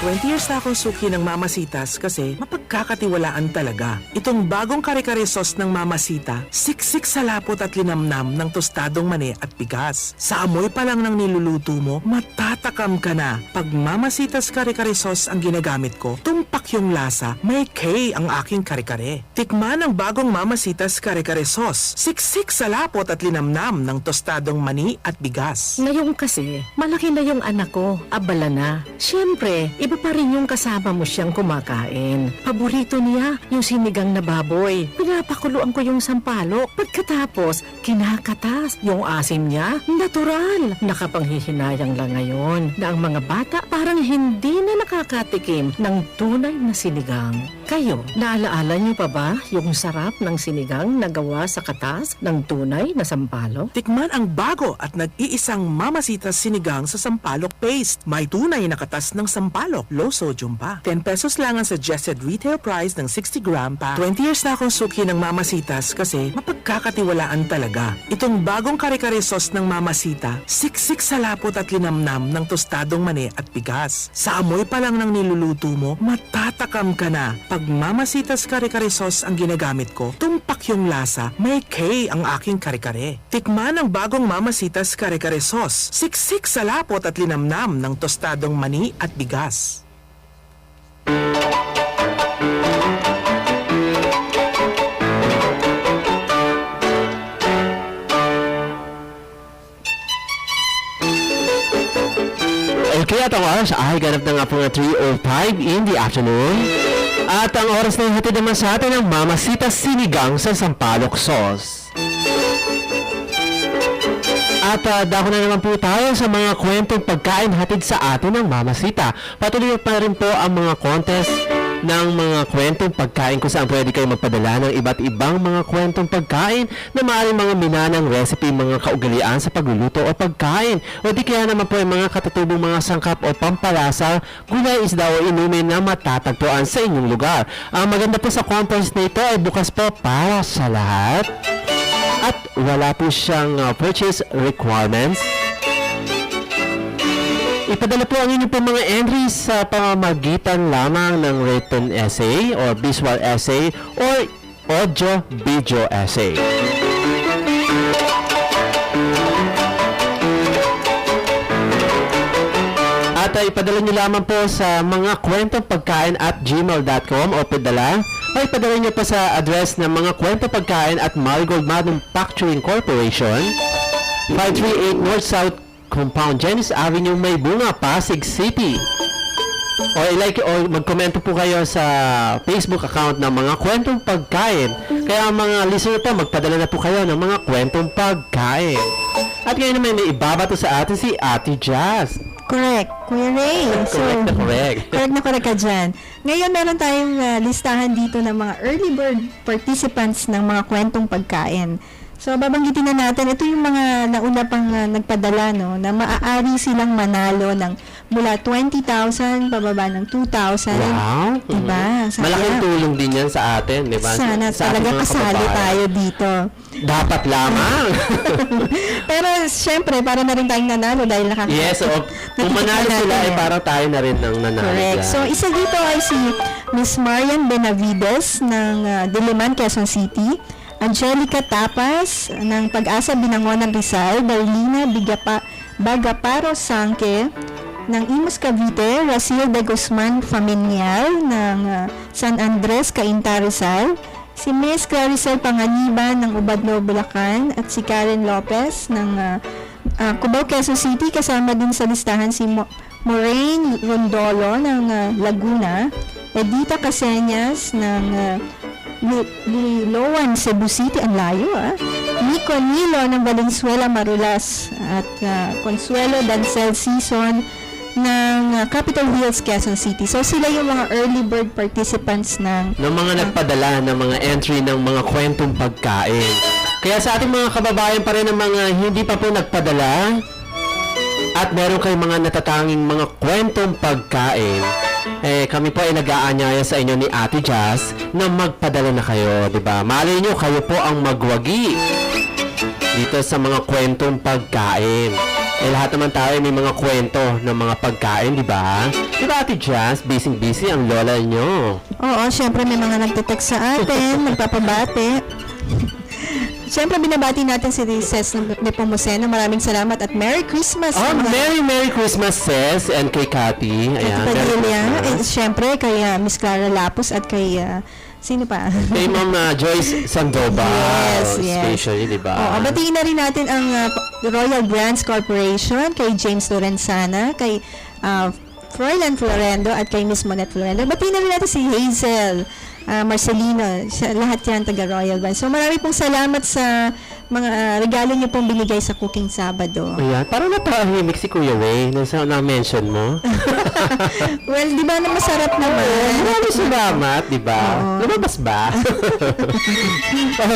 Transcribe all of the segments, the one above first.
20 years na akong suki ng Mamasitas kasi mapagkakatiwalaan talaga. Itong bagong kare-kare sauce ng Mamasita, siksik sa lapot at linamnam ng tostadong mani at bigas. Sa amoy pa lang ng niluluto mo, matatakam ka na. Pag Mamasitas kare-kare sauce ang ginagamit ko, tumpak yung lasa, may K ang aking kare-kare. Tikman ang bagong Mamasitas kare-kare sauce, siksik sa lapot at linamnam ng tostadong mani at bigas. Ngayon kasi, malaki na yung anak ko, abala na. Siyempre, iba pa rin yung kasama mo siyang kumakain. Paborito niya yung sinigang na baboy. Pinapakuluan ko yung sampalok. Pagkatapos, kinakatas. Yung asim niya, natural. Nakapanghihinayang lang ngayon na ang mga bata parang hindi na nakakatikim ng tunay na sinigang. Kayo, naalaala niyo pa ba yung sarap ng sinigang na gawa sa katas ng tunay na sampalok? Tikman ang bago at nag-iisang Mamasitas sinigang sa sampalok paste. May tunay na katas ng sampalok, low sodium pa. 10 pesos lang ang suggested retail price ng 60 gram pa. 20 years na akong suki ng Mamasitas kasi mapagkakatiwalaan talaga. Itong bagong kare-kare sauce ng Mamasita, siksik sa lapot at linamnam ng tostadong mani at bigas. Sa amoy pa lang ng niluluto mo, matatakam ka na. Pag Mamasitas kare-kare sauce ang ginagamit ko, tumpak yung lasa, may K ang aking kare-kare. Tikman ang bagong Mamasitas kare-kare sauce, siksik sa lapot at linamnam ng tostadong mani at bigas. Okay, at ang oras ay ganap na nga po na 3:05 in the afternoon. At ang oras na hatid naman sa atin ng Mamasitas sinigang sa sampalok sauce. At dako na naman po tayo sa mga kwentong pagkain hatid sa atin ng Mamasita. Patuloy pa rin po ang mga contest ng mga kwentong pagkain kung saan pwede kayo magpadala ng iba't ibang mga kwentong pagkain na maaaring mga minanang recipe, mga kaugalian sa pagluluto o pagkain. O di kaya naman po yung mga katatubong mga sangkap o pampalasa, gulay, isda o inumin na matatagpuan sa inyong lugar. Ang maganda po sa contest na ito ay bukas po para sa lahat. At wala po siyang purchase requirements. Ipadala po ang inyong po mga entries sa pamamagitan lamang ng written essay or visual essay or audio-video essay. At ipadala nyo lamang po sa mga kwentong pagkain at gmail.com o padala. O ipadala nyo po sa address ng mga kwentong pagkain at Marigold Manufacturing Corporation, 538 North South Compound, Janice Avenue, May Bunga, Pasig City. O i-like o mag-komento po kayo sa Facebook account ng mga kwentong pagkain. Kaya mga listener po, magpadala na po kayo ng mga kwentong pagkain. At ngayon naman may ibabato sa atin si Ate Jazz. Correct, Kuya Ray. Correct na correct. Correct ka dyan. Ngayon meron tayong listahan dito ng mga early bird participants ng mga kwentong pagkain. So, babanggitin na natin, ito yung mga nauna pang nagpadala, no, na maaari silang manalo ng mula 20,000, pababa ng 2,000. Wow. Diba? Malaking tulong din yan sa atin, di ba? Sana sa talaga kasali tayo dito. Dapat lamang. Pero, syempre, para na rin tayong nanalo dahil Yes, o kung manalo sila, ay parang tayo na rin ng nanalo. Correct. So, isa dito ay si Miss Marian Benavides ng Diliman, Quezon City. Angelica Tapas ng Pag-asa Binangonan Rizal, Darlina Bagaparo Sangke ng Imus Cavite, Raciel de Guzman Familial ng San Andres, Cainta Rizal, si Miss Claricel Panganiban ng Ubadno, Bulacan, at si Karen Lopez ng Cubao, Quezon City. Kasama din sa listahan si Moraine Rondolo ng Laguna, Edita Caseñas ng Liloan, Cebu City, ang layo Nico Nilo ng Valenzuela, Marulas, at Consuelo Dancel Season ng Capitol Hills, Quezon City. So sila yung mga early bird participants ng mga nagpadala ng mga entry ng mga kwentong pagkain. Kaya sa ating mga kababayan pa rin ng mga hindi pa po nagpadala at meron kayong mga natatanging mga kwentong pagkain, kami po ay nag-aanyaya sa inyo ni Ate Jazz na magpadala na kayo, di ba? Malay nyo, kayo po ang magwagi dito sa mga kwentong pagkain. lahat naman tayo may mga kwento ng mga pagkain, di ba? Di ba, Ate Jazz? Busy-busy ang lola nyo. Oo, syempre may mga nagte-text sa atin, magpapabate. Syempre binabati natin si Rices ng Nepomuceno. Maraming salamat at Merry Christmas. Oh, Merry Christmas, Sis, and kay Cathy. Ayan, Merry Padilla. Christmas. Syempre kay Miss Clara Lapus at kay sino pa? Kay Ma'am Joyce Sandoval. Yes. Especially, di ba? Oo, batiin na rin natin ang Royal Brands Corporation, kay James Lorenzana, kay Froilan Florendo at kay Miss Monet Florendo. Batiin na rin natin si Hazel Marcelino, lahat yan taga Royal Brands. So marami pong salamat sa mga regalo niyo pong binigay sa Cooking Sabado. Ayan, parang napahimik si Kuya Way nung sa na-mention mo. Well, di ba na masarap naman? Maraming salamat, di ba? Lumabas ba?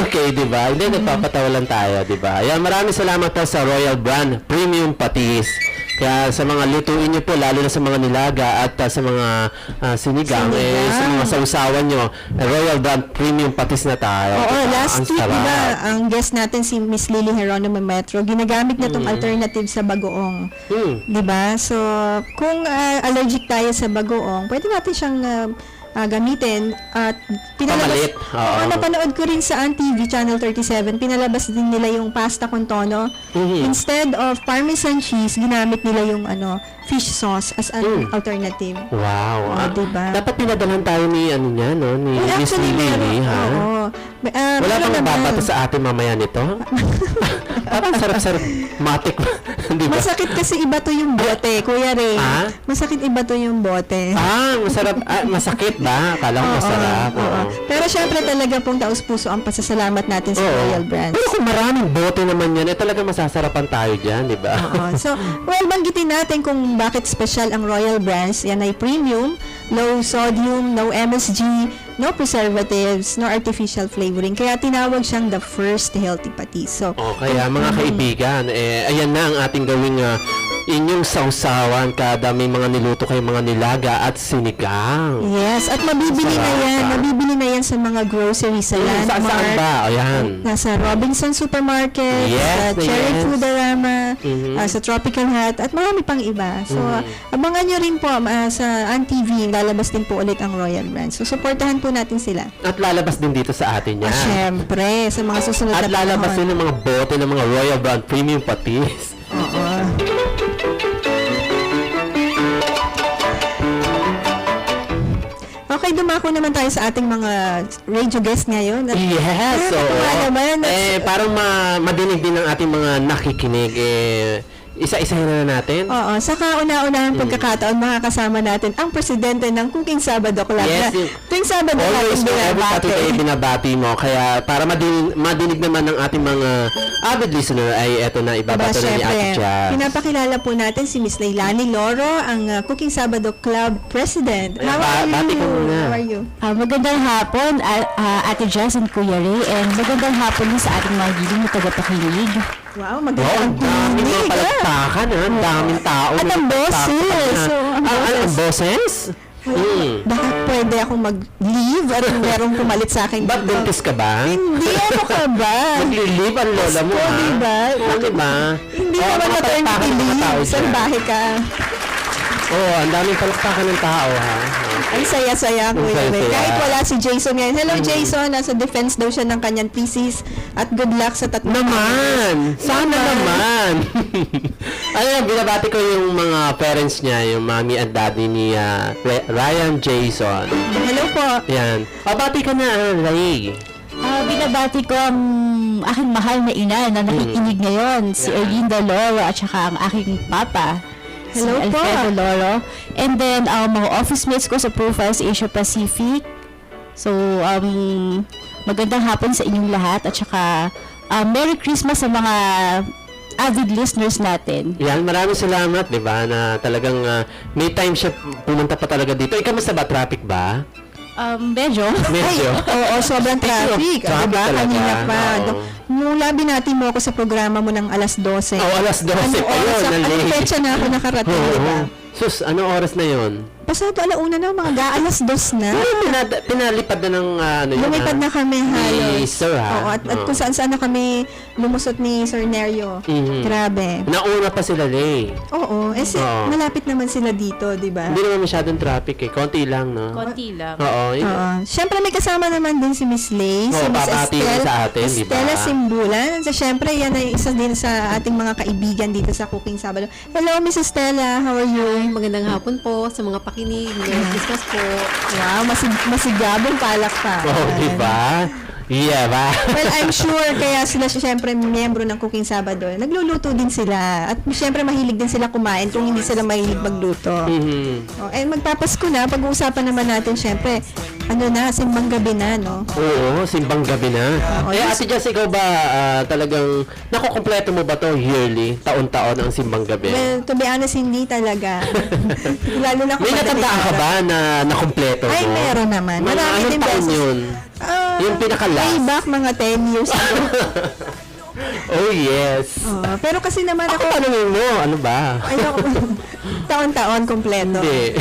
Okay, di ba? Hindi, nagpapatawa lang tayo, di ba? Ayan, maraming salamat po sa Royal Brand Premium Patis. Kaya sa mga lutuin nyo po, lalo na sa mga nilaga at sa mga sinigang, sa mga sausawan nyo, Royal Brand Premium Patis na tayo. Oo, Diba? last Ang week, sarap. diba, ang guest natin si Miss Lily Geronimo Metro, ginagamit na itong alternative sa bagoong. Diba? So, kung allergic tayo sa bagoong, pwede natin siyang gamitin at Pamalit. Oo. Napanood ko rin sa TV Channel 37, pinalabas din nila yung pasta con tono. Instead of parmesan cheese, ginamit nila yung fish sauce as an alternative. Wow. Oo, diba? Dapat pinadalan tayo ni niya, no? Ni Well, Miss actually, Lily, ha? Oo. Wala meron kang naman. babato sa atin mamaya nito? Parang sarap-sarap. Matik. Di ba? Masakit kasi iba to yung bote, Kuya Ray. Ah? Masakit iba to yung bote. Masarap. Masakit ba? Akala ko masarap. Oo. Pero syempre talaga pong taus-puso ang pasasalamat natin sa Oo. Royal Brands. Pero kung maraming bote naman yan, talaga masasarapan tayo dyan, di ba? Oo. So, well, banggitin natin kung bakit special ang Royal Brands. Yan ay premium, low sodium, no MSG, no preservatives, no artificial flavoring. Kaya tinawag siyang the first healthy patis. So, Kaya mga kaibigan, ayan na ang ating gawing inyong sausawan kada may mga niluto kayo mga nilaga at sinigang. yes, at mabibili na Sarap, yan. ah. Mabibili na yan sa mga grocery sa Saan Landmark. ba? Ayan. Nasa Robinson Supermarket, Yes, sa Cherry yes. Foodarama, sa Tropical Hut, at marami pang iba. So, abangan nyo rin po sa ANTV, lalabas din po ulit ang Royal Brands. So, supportahan po natin sila. At lalabas din dito sa atin yan. Siyempre, sa mga susunod At na lalabas panahon. din ng mga bote ng mga Royal Brand Premium Patis. Oo. Okay, dumako naman tayo sa ating mga radio guest ngayon. At Yes, natutuwa naman. parang madinig din ang ating mga nakikinig. Isa-isahin na natin. Oo, sa kauna-unahang pagkakataon, makakasama natin ang presidente ng Cooking Sabado Club. Yes, na tuwing Sabado Always natin mo, every binabati. Saturday binabati mo. Kaya para madinig naman ng ating mga avid listener ay eto na ibabato na ni Ate Jazz. Pinapakilala po natin si Miss Leilani Loro, ang Cooking Sabado Club President. How are Bati you? ka muna. How are you? Magandang hapon, Ate Jess and Kuya Ray, and magandang hapon din sa ating mga giling na tagapakinig. Wow, Wow, magandang ang daming mga tinig, palakpakan, ha? Ang daming tao. At ang na boses. palakpakan, ha? So, ang Ang boses? Baka pwede akong mag-leave at merong pumalit sa akin. Ba't buntis ka ba? Hindi, ano ka ba? Nag-leave ang lola mo, Pasko, ha? diba? Bakit ba? Hindi Oo, naman mga maternity palakpakan ng mga tao leave. dyan. Salbahe ka. Oo, ang daming palakpakan ng tao, ha? Ang saya-saya, Ang Kuya Ray. saya-saya. Kahit wala si Jason ngayon. Hello, Jason. Nasa defense daw siya ng kanyang thesis. At good luck sa tatlong Naman! Sana naman! Binabati ko yung mga parents niya, yung mommy and daddy ni Ryan Jason. Hello po. Yan. Bati ka na, Ray. Binabati ko ang aking mahal na ina na nakikinig ngayon, si Erlinda Loro at saka ang aking papa. Hello si po. Alfredo Loro. And then, mga office mates ko sa Profiles Asia Pacific. So, magandang hapon sa inyong lahat at saka Merry Christmas sa mga avid listeners natin. Yan, maraming salamat, di ba, na talagang may time siya pumunta pa talaga dito. Ikaw, mas ba? Traffic ba? Medyo. Medyo. Oo, sobrang traffic. Traffic Diba? talaga. Kanina pa. Oo. Nung labi natin mo ako sa programa mo ng alas 12. Oh, alas 12 pa yun, na Anong late. petsa na ako nakarating, Oo. diba? Sus, ano oras na yun? pasado alauna na, mga alas 2 na. Pero pinalipad na ng ano yun, Lumipad na kami ni halos. Sir, ha? Oo, at kung saan-saan na kami lumusot ni Sir Nerio. Mhm. Grabe. Nauna pa sila, Lay. Oo, Oo. malapit naman sila dito, di ba? Hindi naman masyadong traffic eh. Konti lang, no? Konti lang. Oo. Oo. Siyempre may kasama naman din si Miss Lay, si Oo, Miss papati Estelle, sa atin, di ba? Estela Simbulan. So, siyempre, yan ay isa din sa ating mga kaibigan dito sa Cooking Sabado. Hello, Miss Estela. How are you? Magandang hapon po sa mga pakinig. Merry Christmas po. Wow, masigabong palakpakan. Oh, di ba? Yeah, ba? Well, I'm sure kaya sila siyempre miyembro ng Cooking Sabado. Nagluluto din sila. At siyempre mahilig din sila kumain kung hindi sila mahilig magluto. Mhm. Oh, and magpapasko na, pag-uusapan naman natin siyempre, ano na, simbang gabi na, no? Oo, simbang gabi na. Oo, Eh, yes. Ate Jess, ikaw ba talagang nakukompleto mo ba to yearly? Taon-taon ang simbang gabi? Well, to be honest, hindi talaga. Lalo na kung May madaling natandaan ka araw. ba na nakumpleto mo? Ay, meron naman. Mga Marami anong din taon beses. yun? Yung pinaka-last? Way back mga 10 years ago. Oh, yes. Pero kasi naman Ako ako, tanongin mo, ano ba? ayoko, taon-taon kompleto. Hindi.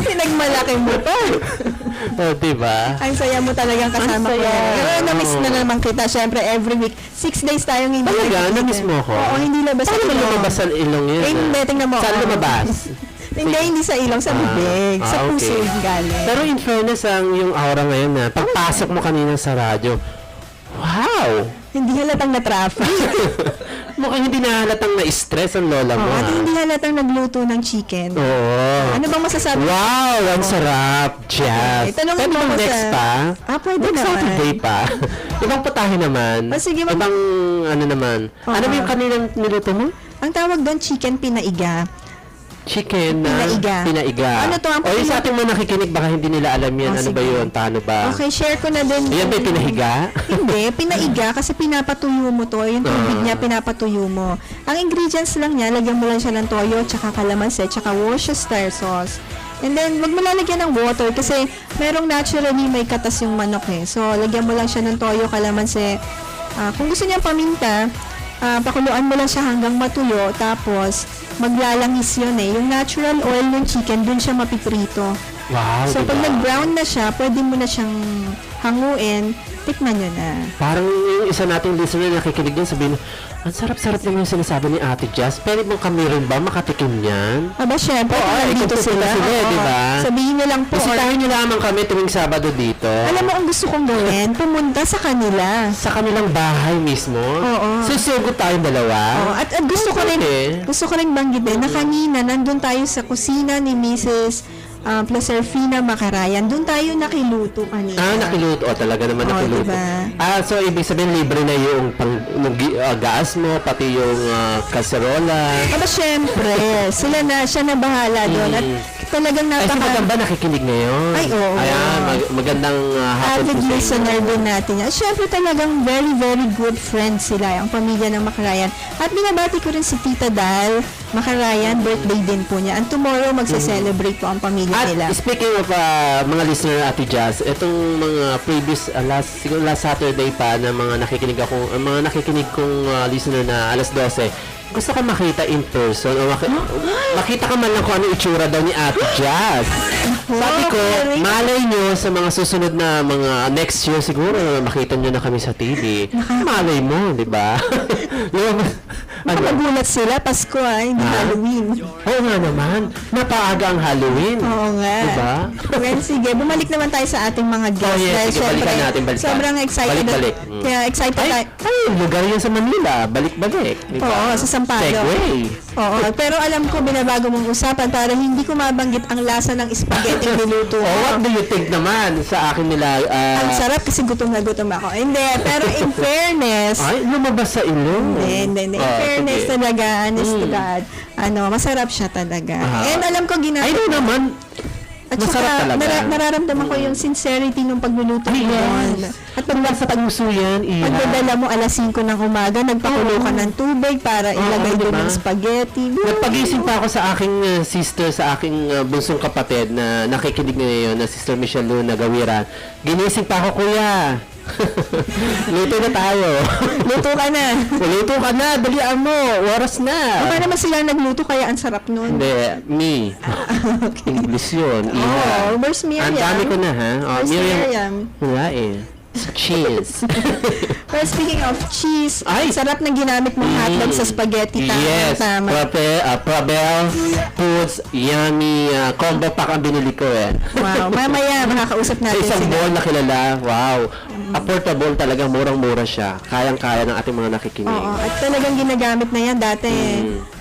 Pinagmalaki mo pa. Oh, diba? Ang saya mo talagang kasama Ang ko. saya. Pero na-miss Oo. na naman kita. Siyempre, every week. 6 days tayong hindi Talaga? nagkikita. Na-miss mo ako? Oo, hindi labas Paano sa mo ilong. lumabas sa ilong yun? Eh, hindi, tingnan mo. Saan ako. lumabas? Hindi sa ilong, sa bibig. Sa okay. puso yung galing. Pero in fairness, yung aura ngayon na, pagpasok mo kanina sa radyo, wow! Hindi halatang na traffic. Mukhang hindi na halatang na-stress ang lola mo. At ha? hindi halatang nagluto ng chicken. Oo. Ano bang masasabi? Wow! Ang sarap! Jazz! Okay, tanungin Pwede mo bang ako next sa- pa? Pwede Next naman. Saturday pa. Ibang putahe naman. Sige, Ibang ano naman. Ano ba yung kanilang niluto mo? Ang tawag doon, chicken pinaiga. Chicken na Pinaiga. Ano to, ang O yung sa ating mga nakikinig, baka hindi nila alam yan. Oh, ano ba sige. yun? Paano ba? Okay, share ko na din. Yan ba yung pinahiga? Hindi, pinaiga kasi pinapatuyo mo to. Yung tubig niya, pinapatuyo mo. Ang ingredients lang niya, lagyan mo lang siya ng toyo, tsaka kalamansi, tsaka Worcestershire sauce. And then, wag mo lalagyan ng water kasi merong naturally may katas yung manok eh. So, lagyan mo lang siya ng toyo, kalamansi. Kung gusto niya paminta, pakuluan mo lang siya hanggang matuyo. Tapos, maglalangis yun eh. Yung natural oil ng chicken, dun siya mapiprito. Wow, So, diba? pag nag-brown na siya, pwede mo na siyang hanguin. Tikman nyo na. Parang yung isa nating listener na nakikinig din, sabihin, ang sarap-sarap naman yung sinasabi ni Ate Jazz. Pwede bang kami rin ba makatikim yan? Aba, syempre, Oo, kung nandito ikumpit sila. na sila, Oo. di ba? Sabihin nyo lang po. Bisitahin nyo lamang kami tuwing Sabado dito. Alam mo, ang gusto kong gawin, pumunta sa kanila. Sa kanilang bahay mismo. Oo. Susugot tayong dalawa. Oh, at gusto ko rin banggitin na kanina nandun tayo sa kusina ni Mrs. Placerfina Macarayan. Doon tayo nakiluto kanina. Nakiluto. Talaga naman Oo, nakiluto. diba? So, ibig sabihin, libre na yung gas mo, pati yung kaserola. Aba, syempre, siya na bahala doon. At talagang Ay, si Madam ba nakikinig ngayon? Ay, oo. Ayan, magandang hapon avid po sa inyo. listener din natin. At syempre talagang very, very good friends sila, ang pamilya ng Macarayan. At binabati ko rin si Tita Dal Macarayan, birthday din po niya. And tomorrow, magse-celebrate po ang pamilya At nila. speaking of mga listener na Ate Jazz, itong mga previous, siguro last Saturday pa na mga nakikinig kong listener na alas 12, gusto ko makita in person o makita ka man lang kung ano itsura daw ni Ate Jazz. Sabi ko, malay nyo sa mga susunod na mga next year siguro, makita nyo na kami sa TV. Malay mo, di ba? Magulat sila, Pasko hindi Halloween. Oo nga naman, napaaga ang Halloween. Oo nga. Diba? Well, sige, bumalik naman tayo sa ating mga guests. Oh, yes. Dahil Sige, syempre, balikan natin, balikan. sobrang excited. Balik. Kaya excited tayo. Ay, lugar yan sa Manila. Balik-balik. Diba? Oo, sa Sampaloc. Segway. Oo, pero alam ko, binabago mong usapan para hindi ko mabanggit ang lasa ng spaghetti niluto Oh, mo. what do you think naman sa akin nila? Ang sarap kasi gutom na gutom ako. Hindi, pero in fairness, Ay, lumabas sa ilong. hindi. In fairness sige. talaga, honest to God, masarap siya talaga. And alam ko Ay, ginagawa. no naman. At Masarap saka, talaga. nararamdaman ko yung sincerity ng pagluluto Ay, mo. yes. At Sa puso yan, iya. pagdadala mo alas 5 ng umaga, nagpakulo ka ng tubig para ilagay doon diba? ng spaghetti. Nagpagising pa ako sa aking sister, sa aking bunsong kapatid na nakikinig ngayon, na Sister Michelle Luna Gawiran. Ginising pa ako, kuya. Luto na tayo. Luto ka na. Luto ka na, dalian mo. Oras na. Baka naman sila nagluto kaya ang sarap nun. Hindi, me. English yun. Oh, where's Miriam? Ang dami ko na, ha? Oh, Where's Miriam? Wala eh. Cheese. Well, speaking of cheese, Ay! sarap ng ginamit mong hotdog sa spaghetti. Tama, Yes. tama. Probel Foods Yummy combo pack ang binili ko eh. Wow, mamaya makakausap Sa natin isang sila. mall na kilala. Wow. Affordable talaga. Murang-mura siya. Kayang-kaya ng ating mga nakikinig. Oo, at talagang ginagamit na yan. Dati,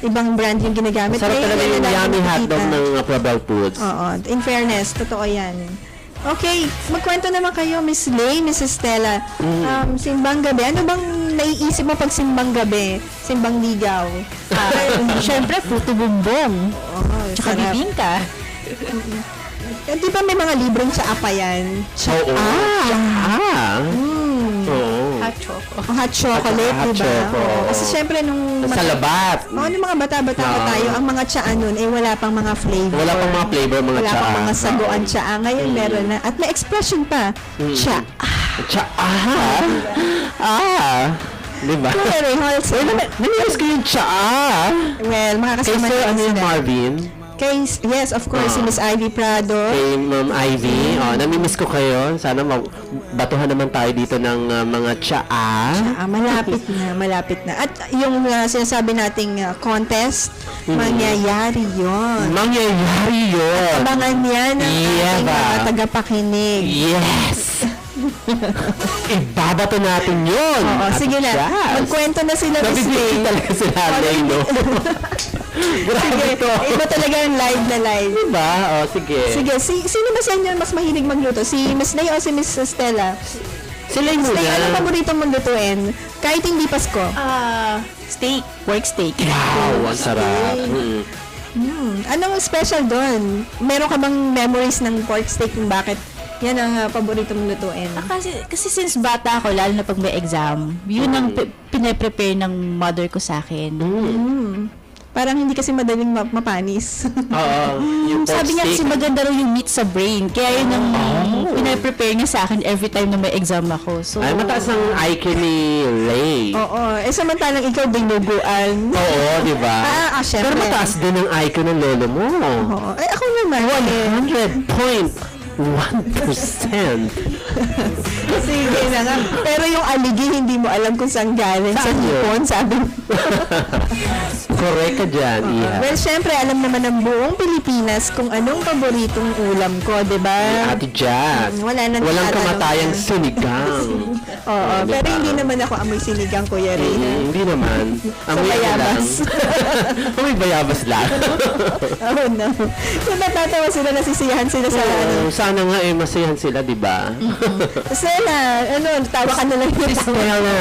ibang brand yung ginagamit. Sarap Ngayon, talaga yan yung na yummy nakikita. hotdog ng Probel Foods. Oo, in fairness, totoo yan. Okay, magkwento naman kayo, Miss Lay, Mrs. Stella. Simbang gabi. Ano bang naiisip mo pag simbang gabi? Simbang ligaw? Siyempre, fruto bumbong. Oo, Tsaka sarap. bibingka. Di ba may mga librong sa apa yan? Oo. Oo. Hot choco. Hot chocolate, Hot di ba? choco. Oo, kasi syempre nung... Sa labat. nung mga bata-bata pa Oo. tayo, ang mga tsaa nun, wala pang mga flavor. Wala pang mga flavor, mga Wala pang tsaa. mga saguan tsaa. Ngayon meron na. At may expression pa. Tsaa. Diba? Very wholesome. Namiwas ko yung tsaa. Well, Kay makakasama Sir, ano natin yung sila. Marvin? Yes, of course, si Miss Ivy Prado. Kay Ma'am Ivy. Oh, namimiss ko kayo. Sana batuhan naman tayo dito ng mga tsaa. Malapit na. At yung sinasabi nating contest, mangyayari yon. Mangyayari yun. Abangan yan ng Yeah, ating ba? mga tagapakinig. Yes! Ibabato natin yun. Oo, At sige na. yes. Magkwento na sila, Miss Nabibigay Lay. talaga sila, Lay, no? Grabe Sige, to. iba talaga yung live na live. Diba? O, sige. Sige, sino ba sa inyo mas mahilig magluto? Si Miss Lay o si Miss Stella? Sila yung Miss Lay, ano muna. paborito mong lutuin? Kahit hindi Pasko. Steak. Pork steak. Wow, ang sarap. Anong special doon? Meron ka bang memories ng pork steak kung bakit yan ang paborito mong lutuin? Kasi since bata ako, lalo na pag may exam, yun ang pinaprepare ng mother ko sa akin. Parang hindi kasi madaling mapanis. Oo. Yung pork Sabi niya kasi steak. maganda raw yung meat sa brain. Kaya yun ang pinaprepare niya sa akin every time na may exam ako. So, Ay, mataas ang IQ ni Lay. Oo. samantalang ikaw dinuguan. Oo, di ba? Syempre. Pero mataas din ang IQ ng lolo mo. Oo. Ako naman. 100.1%. Sige na nga. Pero yung aligi, hindi mo alam kung saan galing. Sa Saan yun? hipon, sabi mo. Correct ka dyan, Iha. Well, syempre, alam naman ng buong Pilipinas kung anong paboritong ulam ko, di ba? Ate Jazz. Walang kamatayang tatanong. sinigang. Oo, Diba? pero hindi naman ako amoy sinigang, Kuya Ray. Hindi naman. Amoy ka bayabas. lang. Amoy bayabas lang. Oh no. So natatawa sila, nasisiyahan sila sa ano. Sana nga masayahan sila, di ba? Stella, tawa ka na lang yun. Stella.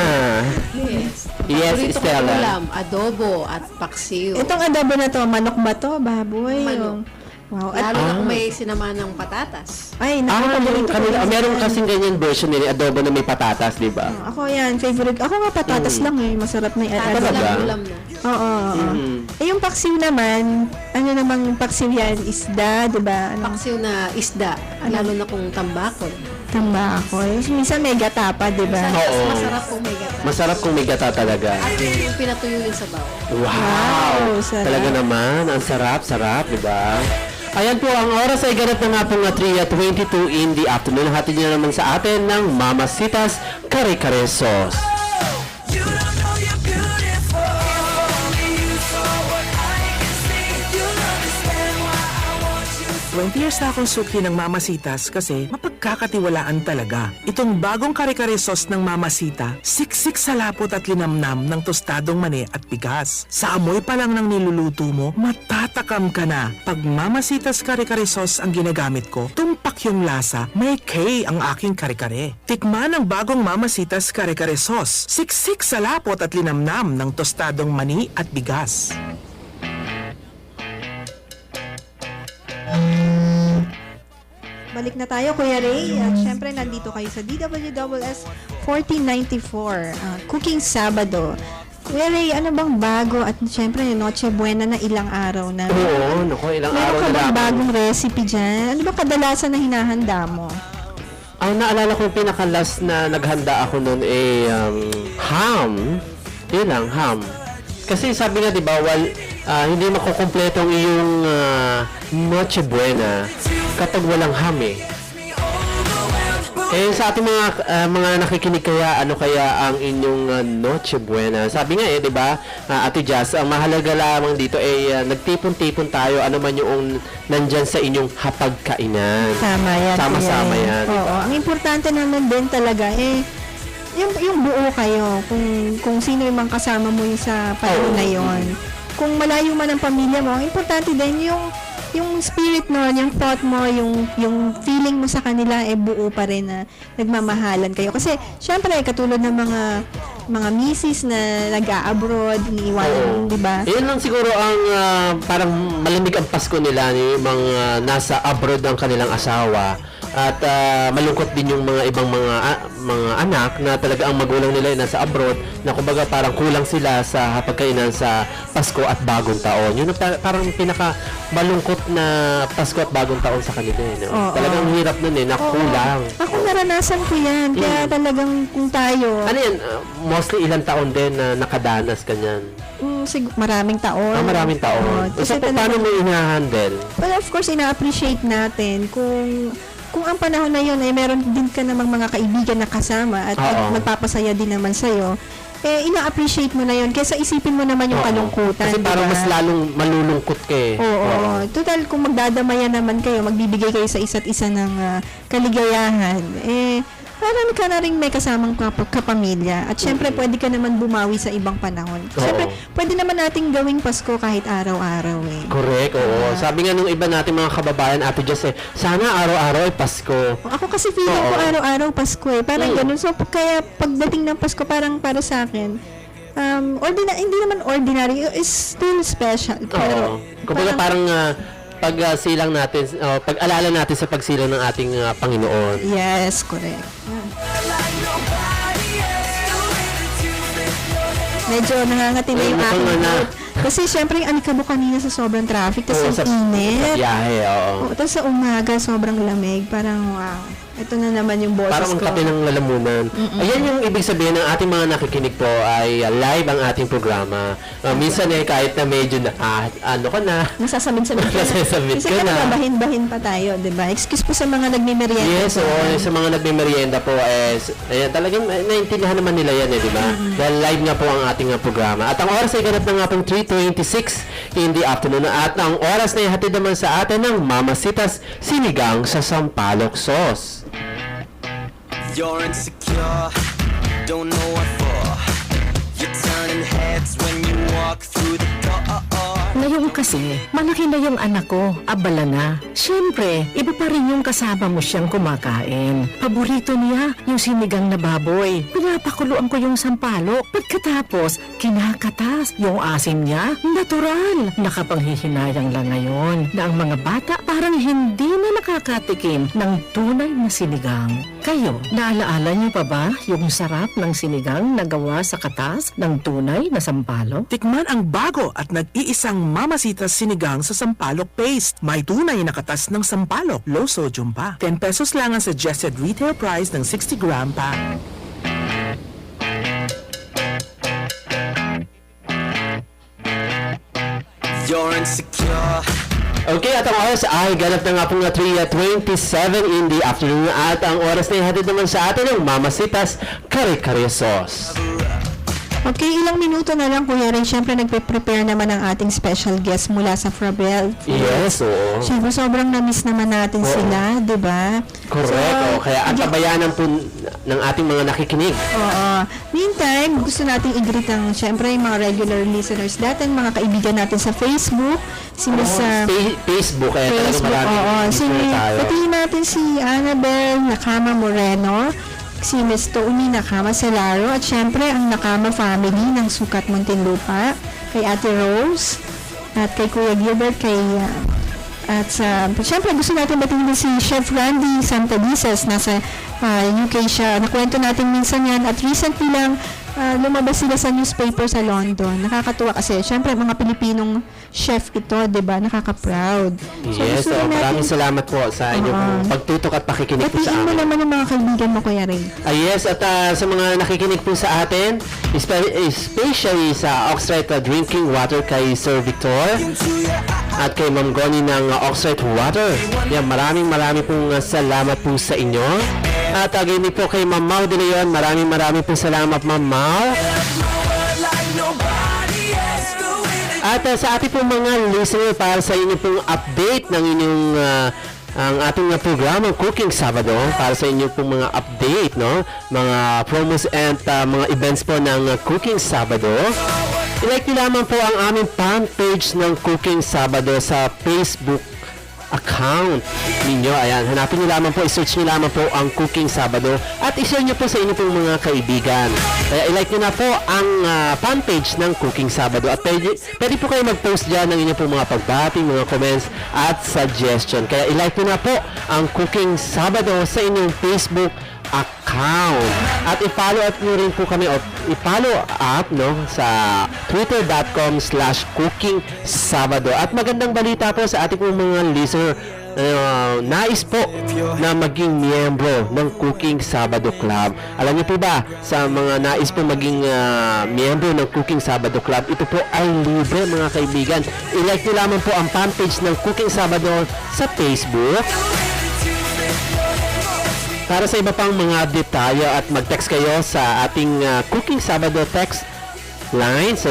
Yes. Yes, Paborito kong Stella. ulam, adobo at paksiw. Itong adobo na to, manok ba to? Baboy? Manok. Wow. At, Lalo na kung may sinama ng patatas. ay, naku, paborito ko yan. Meron kasing ganyan version nila, adobo na may patatas, di ba? Ako yan, favorite. Ako nga patatas lang eh. Masarap na yung Tatas adobo. Talaga? lang ulam na. Oo. Yung paksiw naman, ano namang paksiw yan? Isda, di ba? Paksiw na isda, lalo na kung tambakol. Tambako. Minsan may gata pa, di ba? Oo. Masarap kung may gata. Masarap kung may gata talaga. At yung pinatuyo yung sabaw. Wow! sarap. Talaga naman, ang sarap, di ba? Ayan po, ang oras ay ganap na nga po nga 3:22 in the afternoon. Hatid niyo naman sa atin ng Mamasitas Kare-Kare Sauce. 20 years na akong suki ng Mamasitas kasi mapagkakatiwalaan talaga. Itong bagong kare-kare sauce ng Mamasita, siksik sa lapot at linamnam ng tostadong mani at bigas. Sa amoy pa lang ng niluluto mo, matatakam ka na. Pag Mamasitas kare-kare sauce ang ginagamit ko, tumpak yung lasa, may K ang aking kare-kare. Tikman ang bagong Mamasitas kare-kare sauce, siksik sa lapot at linamnam ng tostadong mani at bigas. Balik na tayo, Kuya Ray. At syempre, nandito kayo sa DWSS 1494, Cooking Sabado. Kuya Ray, ano bang bago? At syempre, Noche Buena na ilang araw na. Oo, naku, ilang Meron araw ka na bang lang. bagong recipe dyan? Ano ba kadalasan na hinahanda mo? Ang naalala ko yung pinaka-last na naghanda ako noon ham. Yun lang, ham. Kasi sabi nga, di ba, hindi makukumpleto ang iyong Noche Buena kapag walang ham eh. Sa ating mga nakikinig kaya, ano kaya ang inyong Noche Buena? Sabi nga di ba, Ate Jazz, ang mahalaga lamang dito ay nagtipon-tipon tayo, ano man yung nandyan sa inyong hapagkainan. Tama yan. Sama-sama kuya. yan. Oo. Ang importante naman din talaga yung buo kayo. Kung sino yung mga kasama mo yung sa panahon na yon. Kung malayo man ang pamilya mo, ang importante din yung spirit nun, yung thought mo, yung feeling mo sa kanila buo pa rin na nagmamahalan kayo. Kasi syempre katulad ng mga misis na nag-a-abroad, iniiwanan, di ba? Yun lang siguro ang parang malamig ang Pasko nila, yung mga nasa abroad ang kanilang asawa. At malungkot din yung mga ibang mga anak na talaga ang magulang nila ay nasa abroad, na kumbaga parang kulang sila sa hapagkainan sa Pasko at Bagong Taon. Yun ang parang pinaka malungkot na Pasko at Bagong Taon sa kanila. No? Talagang hirap nun na kulang. Ako naranasan ko yan. Kaya talagang kung tayo, Ano yan? Mostly ilang taon din na nakadanas kanyan? maraming taon. Maraming taon. Oo, kasi So, paano mo ina-handle? Well, of course, ina-appreciate natin kung ang panahon na yun ay meron din ka namang mga kaibigan na kasama at Oo. magpapasaya din naman sa'yo, ina-appreciate mo na yun kaysa isipin mo naman yung Oo. kalungkutan. Kasi parang diba? mas lalong malulungkot ka eh. Oo. Total, kung magdadamayan naman kayo, magbibigay kayo sa isa't isa ng kaligayahan, parang ka na rin may kasamang kapamilya. At syempre, pwede ka naman bumawi sa ibang panahon. Syempre, pwede naman nating gawing Pasko kahit araw-araw eh. Correct, oo. Sabi nga nung iba natin mga kababayan, Ate Jess, sana araw-araw ay Pasko. Ako kasi feeling ko Oo. araw-araw Pasko eh. Parang ganun. So, kaya pagdating ng Pasko, parang para sa akin, hindi naman ordinary, is still special. Pero, Oo. Kumbaga parang pagsilang natin, pag-alala natin sa pagsilang ng ating Panginoon. yes, correct. Medyo nangangati na yung aking Mukhang na. mood. Kasi syempre yung anikabo kanina sa sobrang traffic, tapos Oo, ang init. biyahe, oo. Tapos sa umaga, sobrang lamig. Parang, wow. Ito na naman yung boses Parang ang ko. kape ng lalamunan. Ayan yung ibig sabihin ng ating mga nakikinig po ay live ang ating programa. Minsan kahit na medyo na, ano ka na, Nasasamid-samid ka na. Nasasamid Kasi ka na. bahin-bahin pa tayo, di ba? Excuse po sa mga nagmimerienda. yes, oo, sa mga nagme-merienda po, ayan, talagang naintindihan naman nila yan, di ba? Dahil live nga po ang ating programa. At ang oras ay ganap na nga pong 3:26 in the afternoon. At ang oras na ihatid naman sa atin ng Mamasitas Sinigang sa Sampalok Sauce. You're insecure, don't know what for. You're turning heads when you walk through the door. Ngayon kasi, malaki na yung anak ko, abala na. Siyempre, iba pa rin yung kasama mo siyang kumakain. Paborito niya yung sinigang na baboy. Pinapakuluan ko yung sampalok. Pagkatapos, kinakatas. Yung asim niya, natural. Nakapanghihinayang lang ngayon na ang mga bata parang hindi na nakakatikim ng tunay na sinigang. Kayo, naalaala niyo pa ba yung sarap ng sinigang na gawa sa katas ng tunay na sampalok? Tikman ang bago at nag-iisang Mamasitas Sinigang sa Sampalok Paste. May tunay na katas ng sampalok, low sodium pa. 10 pesos lang ang suggested retail price ng 60-gram pack. You're insecure. Okay, at ang oras ay ganap na nga pong na 3:27 in the afternoon. At ang oras na ihatid naman sa atin ng Mamasitas Kare-Kare Sauce. Okay, ilang minuto na lang, Kuya Ray. Siyempre, nagpe-prepare naman ang ating special guest mula sa Frabel. Yes, oo. Siyempre, sobrang na-miss naman natin sila, di ba? Correct. Kaya antabayanan po ng ating mga nakikinig. Oo. Meantime, gusto nating i-greet ang, siyempre, yung mga regular listeners natin, mga kaibigan natin sa Facebook, si Miss Facebook, talagang Facebook, maraming listener tayo. Pati natin si Annabel Nakama Moreno, si Miss Tony Nakama Salaro, at syempre ang Nakama family ng Sukat Muntinlupa, kay Ate Rose, at kay Kuya Gilbert, at syempre gusto natin batiin si Chef Randy Santalices, nasa UK siya. Nakwento natin minsan yan, at recently lang lumabas sila sa newspaper sa London. Nakakatuwa kasi, syempre, mga Pilipinong chef ito, di ba? Nakaka-proud. Yes, gusto rin maraming salamat po sa inyong pong pagtutok at pakikinig po sa batiin mo amin. naman yung mga kaibigan mo, Kuya Ray. Yes, at sa mga nakikinig po sa atin, especially sa Oxrite Drinking Water kay Sir Victor at kay Ma'am Goni ng Oxrite Water. Yan, maraming pong salamat po sa inyo. At again po kay Ma'am Mau de Leon, maraming pong salamat, Ma'am Mau. At sa ating pong mga listener, para sa inyo pong update ng inyong ang ating programa Cooking Sabado, para sa inyo pong mga update, no, mga promos and mga events po ng Cooking Sabado. I-like nyo lamang po ang aming fan page ng Cooking Sabado sa Facebook account ninyo. Ayan, hanapin nyo lamang po, i-search nyo lamang po ang Cooking Sabado at i-share nyo po sa inyo pong mga kaibigan. Kaya i-like nyo na po ang fan page ng Cooking Sabado at pwede po kayo mag-post dyan ng inyong pong mga pagbati, mga comments at suggestion. Kaya i-like nyo na po ang Cooking Sabado sa inyong Facebook account. At i-follow up nyo rin po kami o i-follow up, no, sa twitter.com/cookingsabado. At magandang balita po sa ating pong mga listener, nais po na maging miyembro ng Cooking Sabado Club. Alam niyo po ba, sa mga nais po maging miyembro ng Cooking Sabado Club, ito po ay libre, mga kaibigan. I-like nyo lamang po ang fanpage ng Cooking Sabado sa Facebook. Para sa iba pang mga detalye at mag-text kayo sa ating Cooking Sabado text line sa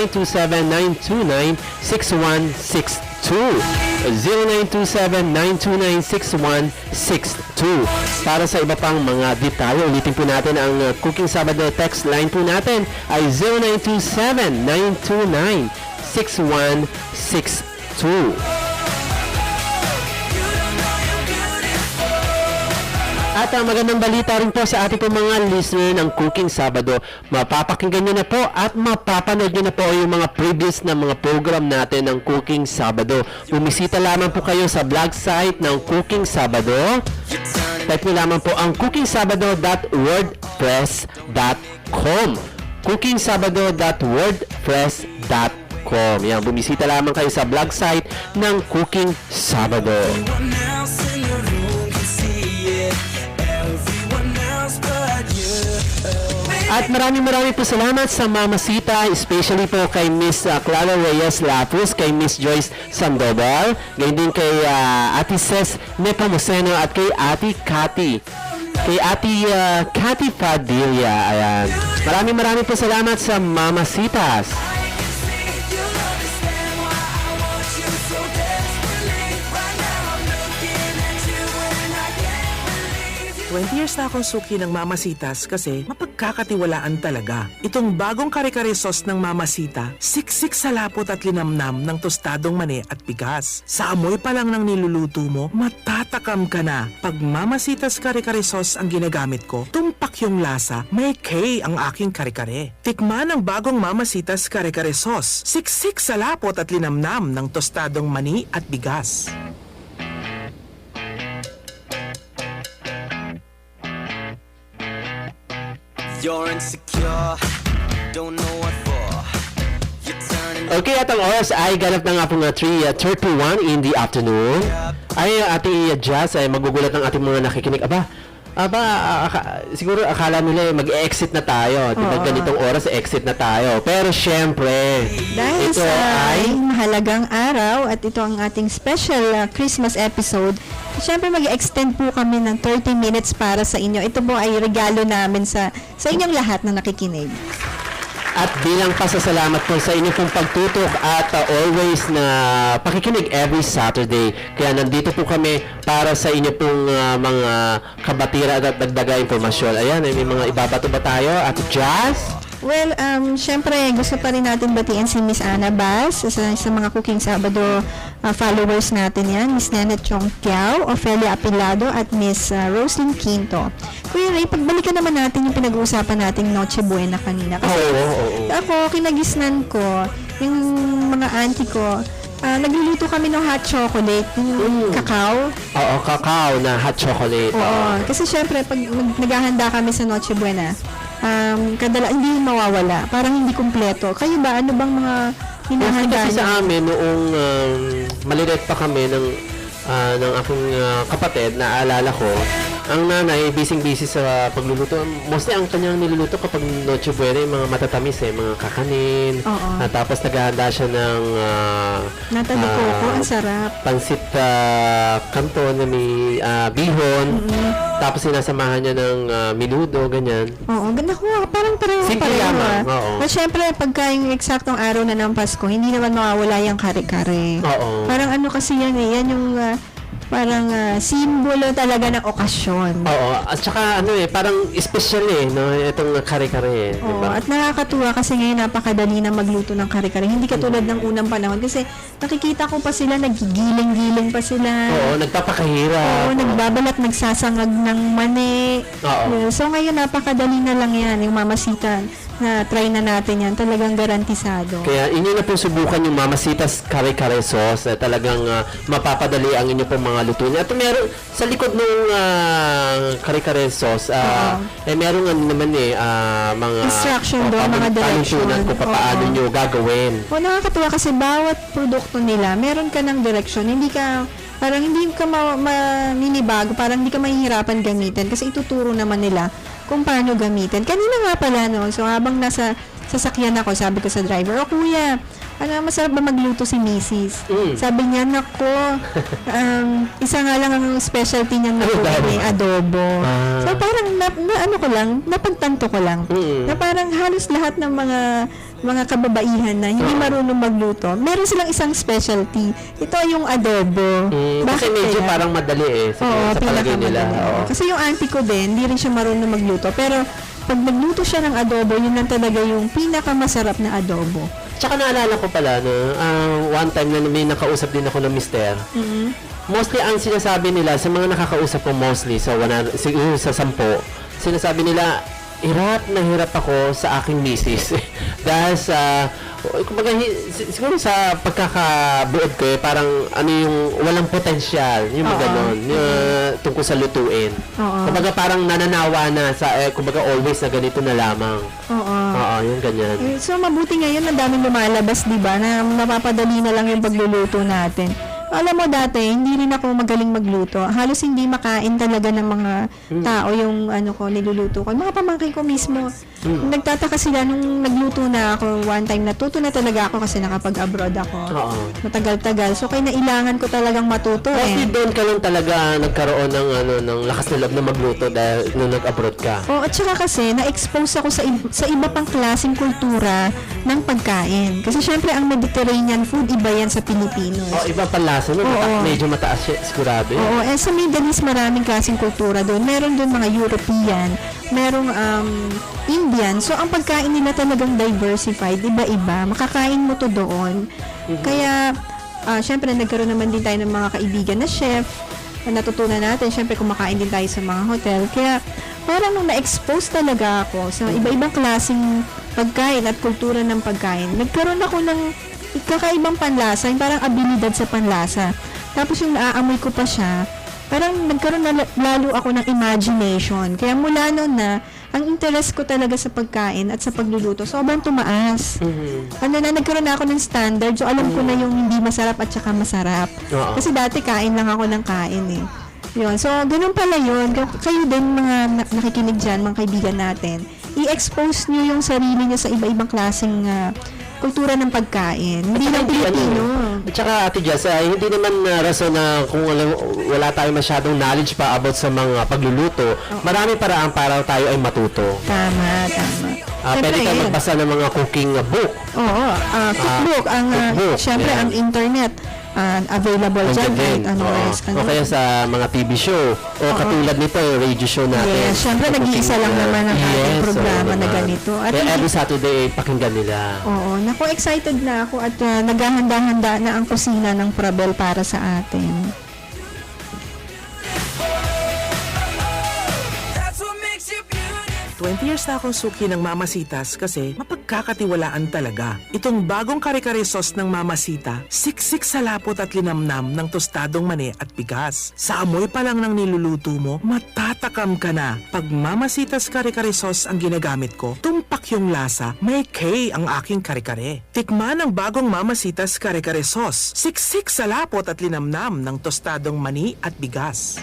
0927-929-6162. 0927-929-6162. Para sa iba pang mga detalye, ulitin po natin ang Cooking Sabado text line po natin ay 0927-929-6162. At ang magandang balita rin po sa ating po mga listener ng Cooking Sabado, mapapakinggan nyo na po at mapapanood nyo na po yung mga previous na mga program natin ng Cooking Sabado. Bumisita lamang po kayo sa blog site ng Cooking Sabado. Type nyo lamang po ang cookingsabado.wordpress.com cookingsabado.wordpress.com. Yan, bumisita lamang kayo sa blog site ng Cooking Sabado. At maraming po salamat sa Mama Sita, especially po kay Miss Clara Reyes Lapus, kay Miss Joyce Sandoval, ngayon din kay Ate Ces Nepomuceno at kay Ate Cathy. Kay Ate Cathy Padilla. Ayan. Maraming po salamat sa Mama Sitas. 20 years na akong suki ng Mamasitas kasi mapagkakatiwalaan talaga. Itong bagong kare-kare sauce ng Mamasita, siksik sa lapot at linamnam ng tostadong mani at bigas. Sa amoy pa lang ng niluluto mo, matatakam ka na. Pag Mamasitas kare-kare sauce ang ginagamit ko, tumpak yung lasa, may K ang aking kare-kare. Tikman ang bagong Mamasitas kare-kare sauce, siksik sa lapot at linamnam ng tostadong mani at bigas. You're insecure, don't know what for. You're turning Okay, at ang oras ay ganap na nga po nga 3:31 in the afternoon. Ay, Ate Jazz, ay magugulat ng ating mga nakikinig. Siguro akala nila mag-exit na tayo. Diba ganitong oras, exit na tayo. Pero syempre, Dahil ito sa ay... mahalagang araw at ito ang ating special Christmas episode, syempre mag-extend po kami ng 30 minutes para sa inyo. Ito po ay regalo namin sa inyong lahat na nakikinig. At bilang pasasalamat po sa inyong pong pagtutok at always na pakikinig every Saturday. Kaya nandito po kami para sa inyo pong mga kabatira at dagdaga informasyon. Ayan, may mga ibabato ba tayo? At Jazz? Well, syempre gusto pa rin natin batiin si Miss Ana Bas sa mga Cooking Sabado followers natin yan. Miss Nenet Chong Tiao, Ofelia Apilado at Miss Roslyn Quinto. Kuya Ray, pagbalikan naman natin yung pinag-uusapan nating Noche Buena kanina. Kasi ako, kinagisnan ko, yung mga auntie ko, nagluluto kami ng hot chocolate, yung cacao. Oo, cacao na hot chocolate. Oo, kasi syempre, pag naghahanda kami sa Noche Buena, hindi mawawala. Parang hindi kumpleto. Kayo ba, ano bang mga hinahanda Kasi niyo? sa amin, noong maliliit pa kami ng aking kapatid, naalala ko, ang nanay, busy sa pagluluto. Mostly, ang kanyang niluluto kapag Noche Buena, yung mga matatamis mga kakanin. Oo. Tapos, naghahanda siya ng Nata de coco, ang sarap. pansit kanton na may bihon. Tapos, sinasamahan niya ng minudo, ganyan. Oo, ganda ko. Parang pareho. Simple lamang, oo. At syempre, pagka yung eksaktong araw na ng Pasko, hindi naman mawawala yung kare-kare. Oo. Parang ano kasi yan eh, yan yung parang simbolo talaga ng okasyon. Oo. At saka, parang special no? Itong kare-kare, Oo, diba? at nakakatuwa kasi ngayon napakadali na magluto ng kare-kare. Hindi katulad ng unang panahon kasi nakikita ko pa sila, nagigiling-giling pa sila. Oo, nagpapakahirap. Oo, nagbabalat, nagsasangag ng mani. Oo. So ngayon napakadali na lang yan, yung mamasitan na try na natin yan, talagang garantisado. Kaya inyo na po subukan yung Mamasitas Kare-Kare Sauce. Talagang mapapadali ang inyo pong mga luto niya. At meron, sa likod ng Kare-Kare Sauce, meron naman mga Instruction doon, mga direction. panuntunan kung paano Oo. nyo gagawin. O nakakatuwa kasi bawat produkto nila, meron ka ng direction. Hindi ka maninibago, parang hindi ka mahihirapan gamitin kasi ituturo naman nila kung paano gamitin. Kanina nga pala, no? So, habang nasa sasakyan ako, sabi ko sa driver, "O kuya, masarap ba magluto si Mrs.?" Sabi niya, "Nako, isa nga lang ang specialty niyang luto adobo." So, parang napagtanto ko lang, na parang halos lahat ng mga kababaihan na hindi marunong magluto, meron silang isang specialty. Ito yung adobo. Kasi medyo kaya? parang madali sa palagay nila. Oo. Kasi yung auntie ko din, hindi rin siya marunong magluto. Pero pag magluto siya ng adobo, yun lang talaga yung pinakamasarap na adobo. Tsaka naalala ko pala, one time na may nakausap din ako ng mister. Mostly, ang sinasabi nila, sa mga nakakausap ko mostly, siguro sa 10, sinasabi nila, hirap na hirap ako sa aking misis. Dahil sa, kumbaga, siguro sa pagkakabuod ko, parang yung walang potensyal, yung mga ganon, tungkol sa lutuin. Kumbaga, parang nananawa na sa, kumbaga, always na ganito na lamang. Oo, yung ganyan. So, mabuti ngayon, ang daming lumalabas, di ba, na napapadali na lang yung pagluluto natin. Alam mo dati, hindi rin ako magaling magluto. Halos hindi makain talaga ng mga tao yung niluluto ko. Mga pamangkin ko mismo. Nagtataka sila nung nagluto na ako one time. Natuto na talaga ako kasi nakapag-abroad ako. Oo. Matagal-tagal. So, kailangan ko talagang matuto Mostly doon ka lang talaga nagkaroon ng lakas na loob na magluto dahil nung nag-abroad ka. Oh, at saka kasi, na-expose ako sa iba pang klaseng kultura ng pagkain. Kasi syempre, ang Mediterranean food, iba yan sa Pilipinos. Iba pala lasa, no? Medyo mataas siya, sigurado yun. Oo, sa Middle East, maraming klaseng kultura doon. Meron doon mga European, merong Indian. So, ang pagkain nila talagang diversified, iba-iba. Makakain mo to doon. Kaya, syempre, nagkaroon naman din tayo ng mga kaibigan na chef. Natutunan natin, syempre, kumakain din tayo sa mga hotel. Kaya, parang nung na-expose talaga ako sa iba-ibang klaseng pagkain at kultura ng pagkain, nagkaroon ako ng kakaibang panlasa, yung parang abilidad sa panlasa. Tapos yung naaamoy ko pa siya, parang nagkaroon na lalo ako ng imagination. Kaya mula noon na, ang interest ko talaga sa pagkain at sa pagluluto, sobrang tumaas. Nagkaroon na ako ng standard, so alam ko na yung hindi masarap at saka masarap. Kasi dati kain lang ako ng kain eh. Yun. So, ganun pala yun. Kayo din, mga nakikinig dyan, mga kaibigan natin, i-expose nyo yung sarili nyo sa iba-ibang klaseng kultura ng pagkain. Hindi lang Pilipino. At saka, Ate Jess, hindi naman rason na kung wala tayo masyadong knowledge pa about sa mga pagluluto, marami paraan para tayo ay matuto. Tama. Pwede ka magbasa ng mga cooking book. Oo, cookbook. Siyempre, ang internet, available dyan. O kaya sa mga TV show. O katulad nito, yung radio show natin. Yes, siyempre, nag-iisa lang naman ang ating programa na ganito. At kaya every Saturday, pakinggan nila. Oo, naku, excited na ako at naghahanda-handa na ang kusina ng Prabel para sa atin. That's what makes you beautiful. 20 years na akong suki ng Mamasitas kasi mapagkakatiwalaan talaga. Itong bagong kare-kare sauce ng Mamasita, siksik sa lapot at linamnam ng tostadong mani at bigas. Sa amoy pa lang ng niluluto mo, matatakam ka na. Pag Mamasitas kare-kare sauce ang ginagamit ko, tumpak yung lasa, may K ang aking kare-kare. Tikman ang bagong Mamasitas kare-kare sauce, siksik sa lapot at linamnam ng tostadong mani at bigas.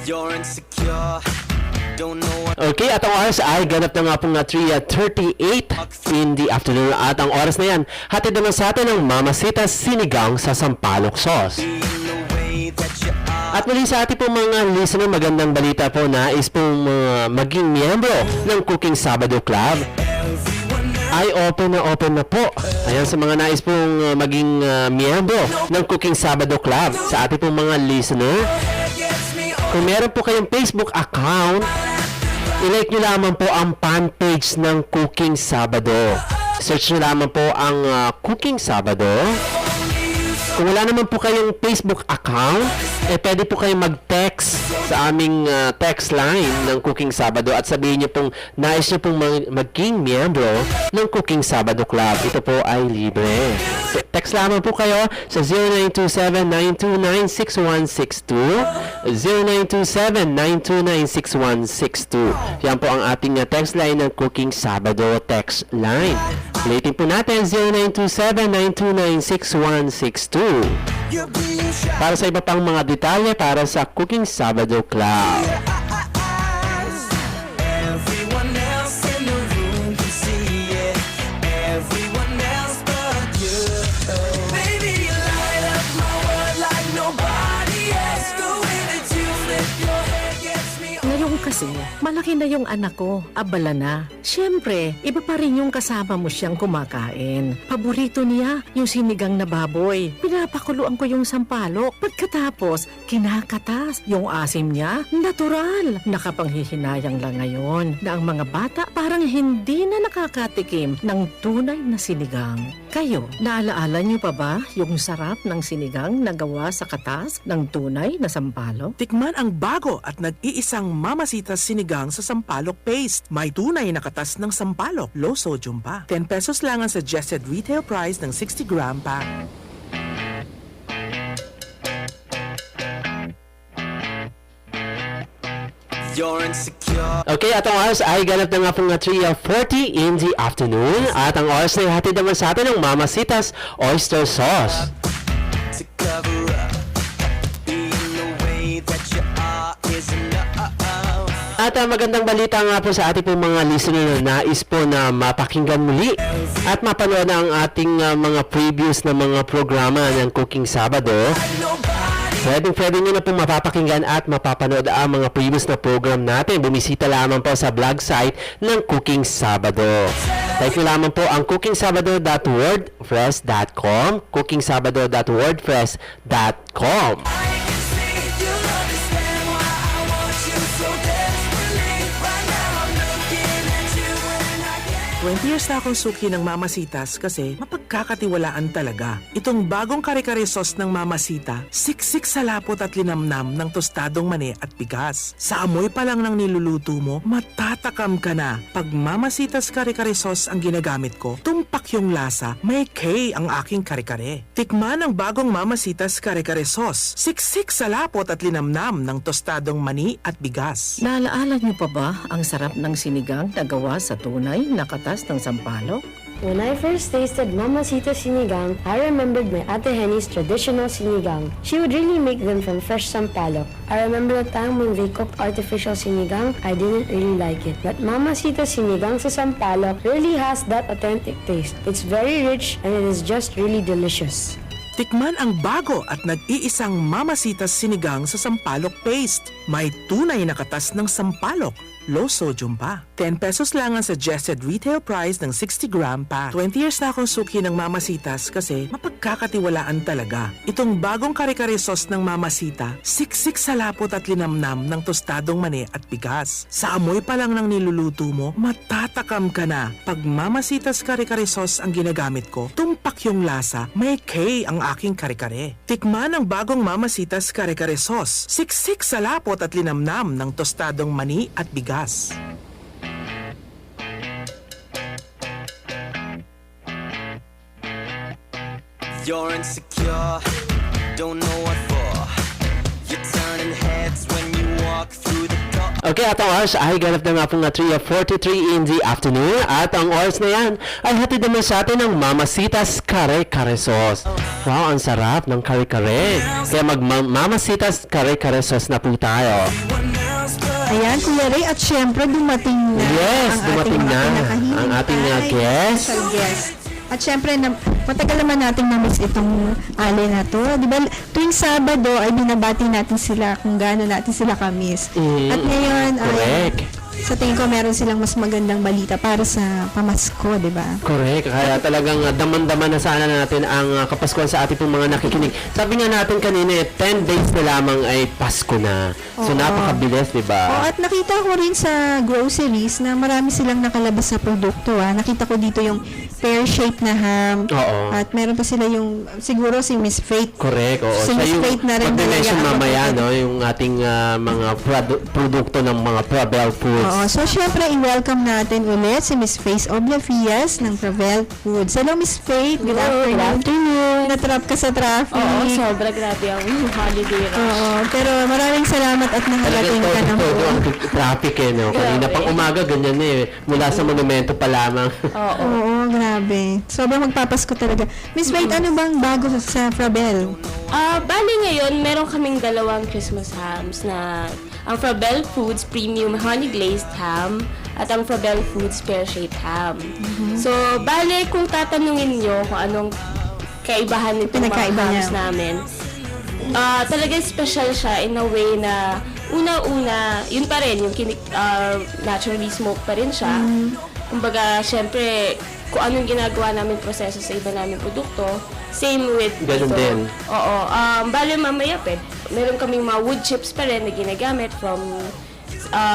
You're insecure, don't know what Okay, at ang oras ay ganap na nga pong 3:38 in the afternoon. At ang oras na yan, hatid naman sa atin ang Mamasitas Sinigang sa Sampalok Sauce. in the way that you are. At muli sa ating pong mga listener, magandang balita po na is pong maging miyembro ng Cooking Sabado Club ay open na po. Ayan, sa mga nais pong maging miyembro ng Cooking Sabado Club, sa ating pong mga listener, kung meron po kayong Facebook account, ilike nyo lamang po ang fan page ng Cooking Sabado. Search nyo lamang po ang Cooking Sabado. Kung wala naman po kayong Facebook account, pwede po kayong mag-text sa aming text line ng Cooking Sabado at sabihin nyo pong nais nyo pong maging miyembro ng Cooking Sabado Club. Ito po ay libre. Text lamang po kayo sa 0927-929-6162, 0927-929-6162. Yan po ang ating text line ng Cooking Sabado text line. Ulitin po natin, 0927-929-6162. Para sa iba pang mga detalye para sa Cooking Sabado Club. Everyone else in the room can see it. Everyone else but you. Baby, you light up my world like nobody else. The way that you flip your hair gets me. Ngayon kasi, malaki na yung anak ko, abala na. Siyempre, iba pa rin yung kasama mo siyang kumakain. Paborito niya yung sinigang na baboy. Pinapakuluan ko yung sampalok. Pagkatapos, kinakatas. Yung asim niya, natural. Nakapanghihinayang lang ngayon na ang mga bata parang hindi na nakakatikim ng tunay na sinigang. Kayo, naalaala niyo pa ba yung sarap ng sinigang na gawa sa katas ng tunay na sampalok? Tikman ang bago at nag-iisang Mamasitas Sinigang sa Sampalok Paste. May tunay na katas ng sampalok, low sodium pa. 10 pesos lang ang suggested retail price ng 60-gram pack. You're insecure. Okay, at ang oras ay ganap na nga pong 3:40 in the afternoon. At ang oras na hatid naman sa atin ng Mamasitas Oyster Sauce. To cover up, being the way that you are is enough. At magandang balita nga po sa ating pong mga listener na nais po na mapakinggan muli at mapanood na ang ating mga previews na mga programa ng Cooking Sabado. Pwede nyo na pong mapapakinggan at mapapanood ang mga previous na program natin. Bumisita lamang po sa blog site ng Cooking Sabado. Type nyo lamang po ang cookingsabado.wordpress.com, cookingsabado.wordpress.com. 20 years na akong suki ng Mamasitas kasi mapagkakatiwalaan talaga. Itong bagong kare-kare sauce ng Mamasita, siksik sa lapot at linamnam ng tostadong mani at bigas. Sa amoy pa lang ng niluluto mo, matatakam ka na. Pag Mamasitas kare-kare sauce ang ginagamit ko, tumpak yung lasa, may K ang aking kare-kare. Tikman ang bagong Mamasitas kare-kare sauce, siksik sa lapot at linamnam ng tostadong mani at bigas. Naalaala niyo pa ba ang sarap ng sinigang na gawa sa tunay na katas ng sampalok? When I first tasted Mamacita Sinigang, I remembered my Ate Henny's traditional sinigang. She would really make them from fresh sampalok. I remember a time when they cooked artificial sinigang, I didn't really like it. But Mamacita Sinigang sa sampalok really has that authentic taste. It's very rich and it is just really delicious. Tikman ang bago at nag-iisang Mamasitas Sinigang sa Sampalok Paste. May tunay na katas ng sampalok, low sodium pa. 10 pesos lang ang suggested retail price ng 60 gram pa. 20 years na akong suki ng Mamasitas kasi mapagkakatiwalaan talaga. Itong bagong kare-kare sauce ng Mamasita, siksik sa lapot at linamnam ng tostadong mani at bigas. Sa amoy pa lang ng niluluto mo, matatakam ka na. Pag Mamasitas kare-kare sauce ang ginagamit ko, tumpak yung lasa, may K ang aking kare-kare. Tikman ang bagong Mamasitas kare-kare sauce, siksik sa lapot at linamnam ng tostadong mani at bigas. You're insecure, don't know what for. You're turning heads when you walk through the door. Okay, at ang oras ay ganap na nga pong 3:43 in the afternoon. At ang oras na yan ay hatid naman sa atin ng Mamasitas Kare-Kare Sauce. Wow, ang sarap ng kare-kare. Kaya mag-Mamasitas Kare-Kare Sauce na po tayo. Ayan, Kuya Ray, at syempre dumating na Yes, dumating na ang ating guest. special guest. At syempre, matagal naman natin na-miss itong ale na to. Di ba, tuwing Sabado ay binabati natin sila kung gaano natin sila ka-miss. At ngayon, Correct. sa tingin ko meron silang mas magandang balita para sa pamasko, di ba? Correct. Kaya talagang daman-daman na sana natin ang Kapaskuhan sa ating pong mga nakikinig. Sabi nga natin kanina, 10 days na lamang ay Pasko na. So, Oo. napakabilis, di Oh, ba? at nakita ko rin sa groceries na marami silang nakalabas sa produkto. Nakita ko dito yung pear-shaped na ham. Oo. At meron pa sila yung, siguro si Miss Faith. Correct, oo. Si Siya Miss yung Faith na rin mag-mention talaga. mamaya, no? Yung ating mga produkto ng mga Provel Foods. Oo, so syempre i-welcome natin ulit si Miss Faith Oblafias ng Provel Foods. Hello Miss Faith, good afternoon. Natrap ka sa traffic. Oo, sobra grabe ang holiday rush. Oo, pero maraming salamat at nakarating ka ng Todo ang buo. traffic eh, no? Kanina pang umaga, ganyan eh. Mula sa monumento pa lamang. Oo, grabe. Sobrang magpapasko talaga. Miss Faith, ano bang bago sa Provel? Bali ngayon, meron kaming dalawang Christmas hams na ang Frabel Foods Premium Honey Glazed Ham at ang Frabel Foods Pear-Shaped Ham. So, bali kung tatanungin nyo kung anong kaibahan nitong mga Pinagkaiba hams niya. namin, talagang special siya in a way na una-una, yun pa rin, yung naturally smoked pa rin siya. Kumbaga, syempre, kung anong ginagawa namin proseso sa iba namin produkto, same with Ganun ito. din. Oo. Bale, mamaya meron kaming mga wood chips pa rin na ginagamit from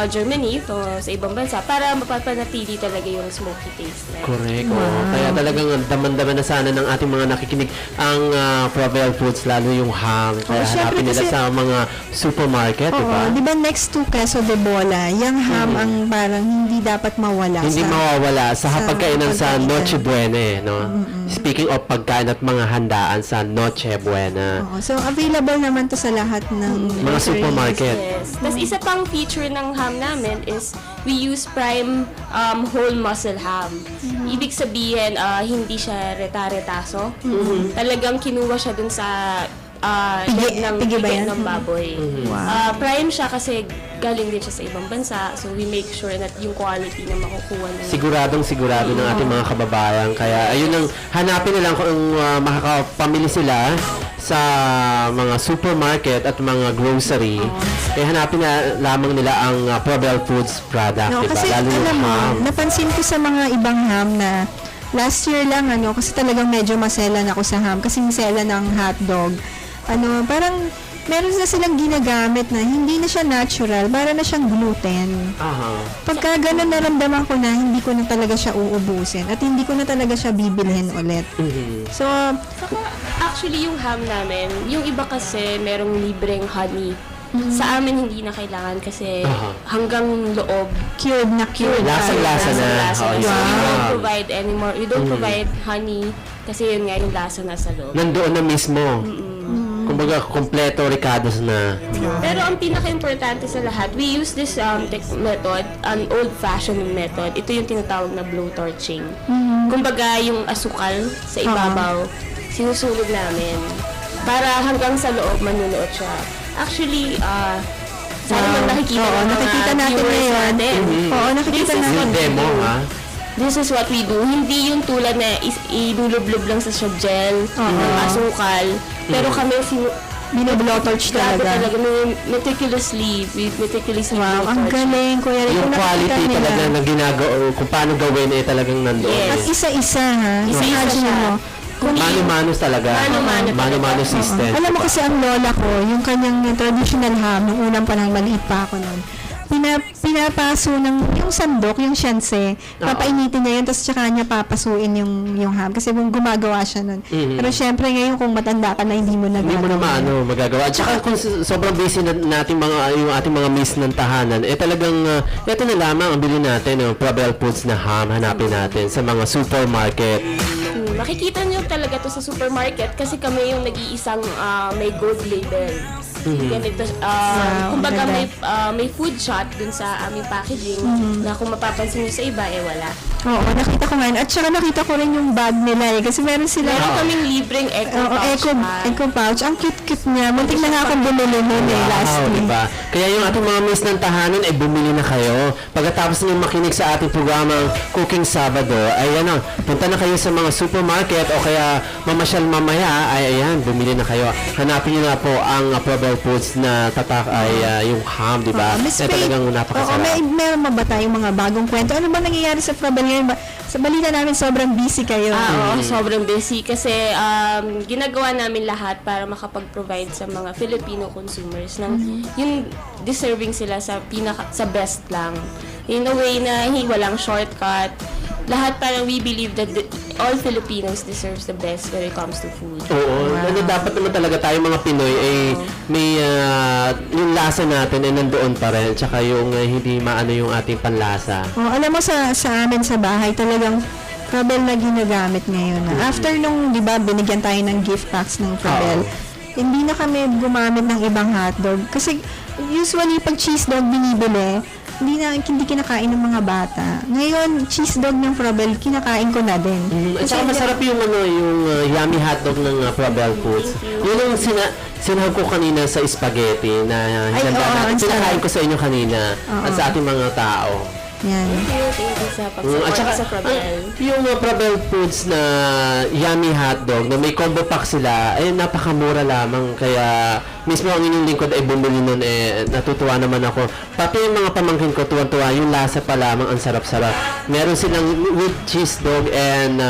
Germany, sa ibang bansa, para mapapanatili talaga yung smoky taste na. Correct. Oo. Kaya talagang daman-daman na sana ng ating mga nakikinig ang Provel Foods, lalo yung ham. Kaya syempre hanapin nila kasi- sa mga supermarket, di ba? Oo, di ba next to Queso de Bola, yung ham ang parang hindi dapat mawala Hindi sa... mawawala sa hapagkainan sa pagkainan. Noche Buena, eh, no? Speaking of pagkain at mga handaan sa Noche Buena. Oo, so available naman to sa lahat ng Mga groceries. supermarket. Yes. Tapos isa pang feature ng ham namin is we use prime whole muscle ham. Ibig sabihin, hindi siya reta-retaso. Talagang kinuha siya dun sa Pigi- pigi ba yan? ng baboy. Prime siya kasi galing din siya sa ibang bansa. So we make sure that yung quality na makukuha ng Sigurado ng ating mga kababayan. Kaya ayun ang hanapin na lang kung makakapamili sila sa mga supermarket at mga grocery. Kaya hanapin na lamang nila ang Provel Foods product, No, diba? kasi Lalo yung alam mo, ham. napansin ko sa mga ibang ham na last year lang, kasi talagang medyo maselan ako sa ham, kasi maselan ng hotdog. Parang meron na silang ginagamit na hindi na siya natural, para na siyang gluten. Aha. Pagka ganun naramdaman ko na hindi ko na talaga siya uubusin at hindi ko na talaga siya bibilhin ulit. So, Actually, yung ham namin, yung iba kasi merong libreng honey. Sa amin, hindi na kailangan kasi hanggang loob. cured na cured. Lasang-lasa na. Lasa Oh, na. So, we yeah. don't provide anymore. We don't provide honey kasi yun nga yung lasa na sa loob. Nandoon na mismo. Kumbaga, kompleto ricados na. Pero ang pinaka-importante sa lahat, we use this method, an old-fashioned method. Ito yung tinatawag na blowtorching. Kumbaga, yung asukal sa ibabaw, sinusunog namin para hanggang sa loob manunuot siya. Actually, sana man nakikita Oo, ng mga nakikita natin viewers ngayon. natin. Oo, nakikita This is natin. Yung demo, ha? This is what we do. Hindi yung tulad na ilulublob lang sa gel ng asukal. Pero kami Binoblotorch Grabe talaga. talaga. Meticulously Wow, ang galing, Kuya Rick. Yung Kung nakikita quality nila. talaga na ginagawa, kung paano gawin eh talagang nandoon. Yes. At eh. isa-isa, ha? Isa-isa Imagine siya. mo. Mano-mano talaga. Mano-mano talaga. Mano-mano system. Alam mo kasi ang lola ko, yung kanyang traditional ham, nung unang panahon, maliit pa ako noon, pinapaso ng yung sandok, yung shanse, papainitin niya yun, tapos tsaka niya papasuin yung ham. Kasi gumagawa siya nun. Mhm. Pero syempre ngayon, kung matanda ka na, hindi mo na Hindi mo na maano magagawa. At saka kung sobrang busy na natin yung ating mga miss ng tahanan, eh talagang ito na lamang ang bilhin natin, yung Probel Foods na ham, hanapin natin sa mga supermarket. Makikita nyo talaga to sa supermarket kasi kami yung nag-iisang may gold label. Ganito, kumbaga maganda. may food shot dun sa aming packaging na kung mapapansin nyo sa iba, wala. Oo, nakita ko nga. At saka nakita ko rin yung bag nila eh. Kasi meron sila. Meron kaming libreng eco Oo, pouch. eco pouch. Ang cute-cute niya. Muntik na nga akong bumili nun eh, last Wow, week. diba? Kaya yung ating mga miss ng tahanan, ay bumili na kayo. Pagkatapos niyo makinig sa ating programang Cooking Sabado, ay ano, punta na kayo sa mga supermarket o kaya mamasyal mamaya, ay ayan, bumili na kayo. Hanapin niyo na po ang Probel Foods na tatak ay yung ham, di ba? Miss Na Faith, talagang oo, napakasarap. meron ba tayong mga bagong kwento? Ano ba nangyayari sa Probel ngayon? Sa balita namin, sobrang busy kayo. Oo, sobrang busy kasi ginagawa namin lahat para makapag-provide sa mga Filipino consumers ng yung deserving sila sa sa best lang. In a way na walang shortcut. Lahat parang we believe that all Filipinos deserves the best when it comes to food. Oo, ano dapat naman talaga tayo mga Pinoy ay may yung lasa natin ay nandoon pa rin, tsaka yung hindi maano yung ating panlasa. Oh, alam mo sa amin sa bahay talagang Probel na ginagamit ngayon. After nung, 'di ba, binigyan tayo ng gift packs ng Probel. Hindi na kami gumamit ng ibang hotdog kasi usually pag cheese dog binibili, hindi kinakain ng mga bata. Ngayon, cheese dog ng Probel kinakain ko na din. At saka masarap yung yung yummy hotdog ng Probel Foods. Yun yung sinahog ko kanina sa spaghetti na Ay, oo, ang pinakain sarap. ko sa inyo kanina at sa ating mga tao. Yan. Thank you sa At pag-support saka, sa Probel. yung Probel Foods na yummy hotdog na may combo pack sila, ay napakamura lamang. Kaya mismo ang inyong lingkod ay bumili nun, natutuwa naman ako. Pati yung mga pamangkin ko, tuwan-tuwa, yung lasa pa lamang, ang sarap-sarap. Meron silang with cheese dog and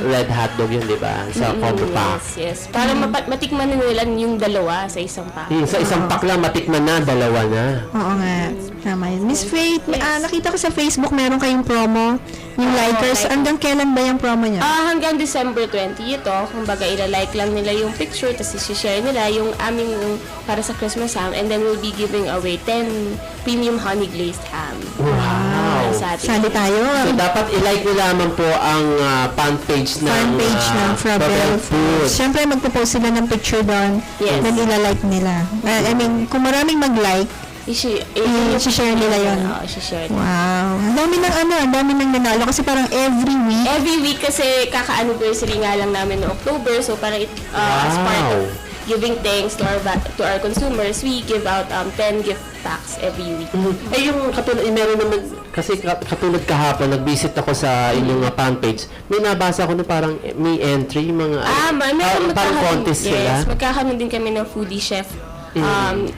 red hotdog yun, di ba? Sa combo pack. Yes. Para matikman na nila yung dalawa sa isang pack. Sa isang pack lang, matikman na, dalawa na. Oo nga. Tama yun. Miss Faith, nakita ko sa Facebook meron kayong promo. Yung likers. Hanggang kailan ba yung promo niya? Hanggang December 20 ito. Kumbaga, ilalike lang nila yung picture, tapos isi-share nila yung aming para sa Christmas ham, and then we'll be giving away 10 premium honey glazed ham. Wow! Sa ating Sali tayo. So, dapat i-like nyo lamang po ang fan page ng ng Probel Foods. Siyempre, magpo-post sila ng picture doon. Yes. Then, ilalike nila. I mean, kung maraming mag-like, i-share nila yun. Oo, i-share nila. Wow. Ang dami ng nanalo. Kasi parang every week. Every week kasi kaka-anniversary nga lang namin noong October, so parang as part of giving thanks to our consumers, we give out 10 gift packs every week. Eh yung katulad, meron naman, kasi katulad kahapon, nag-visit ako sa inyong fan page, may nabasa ko na parang may entry, mga Meron parang contest yes, sila. magkakaroon din kami ng foodie chef.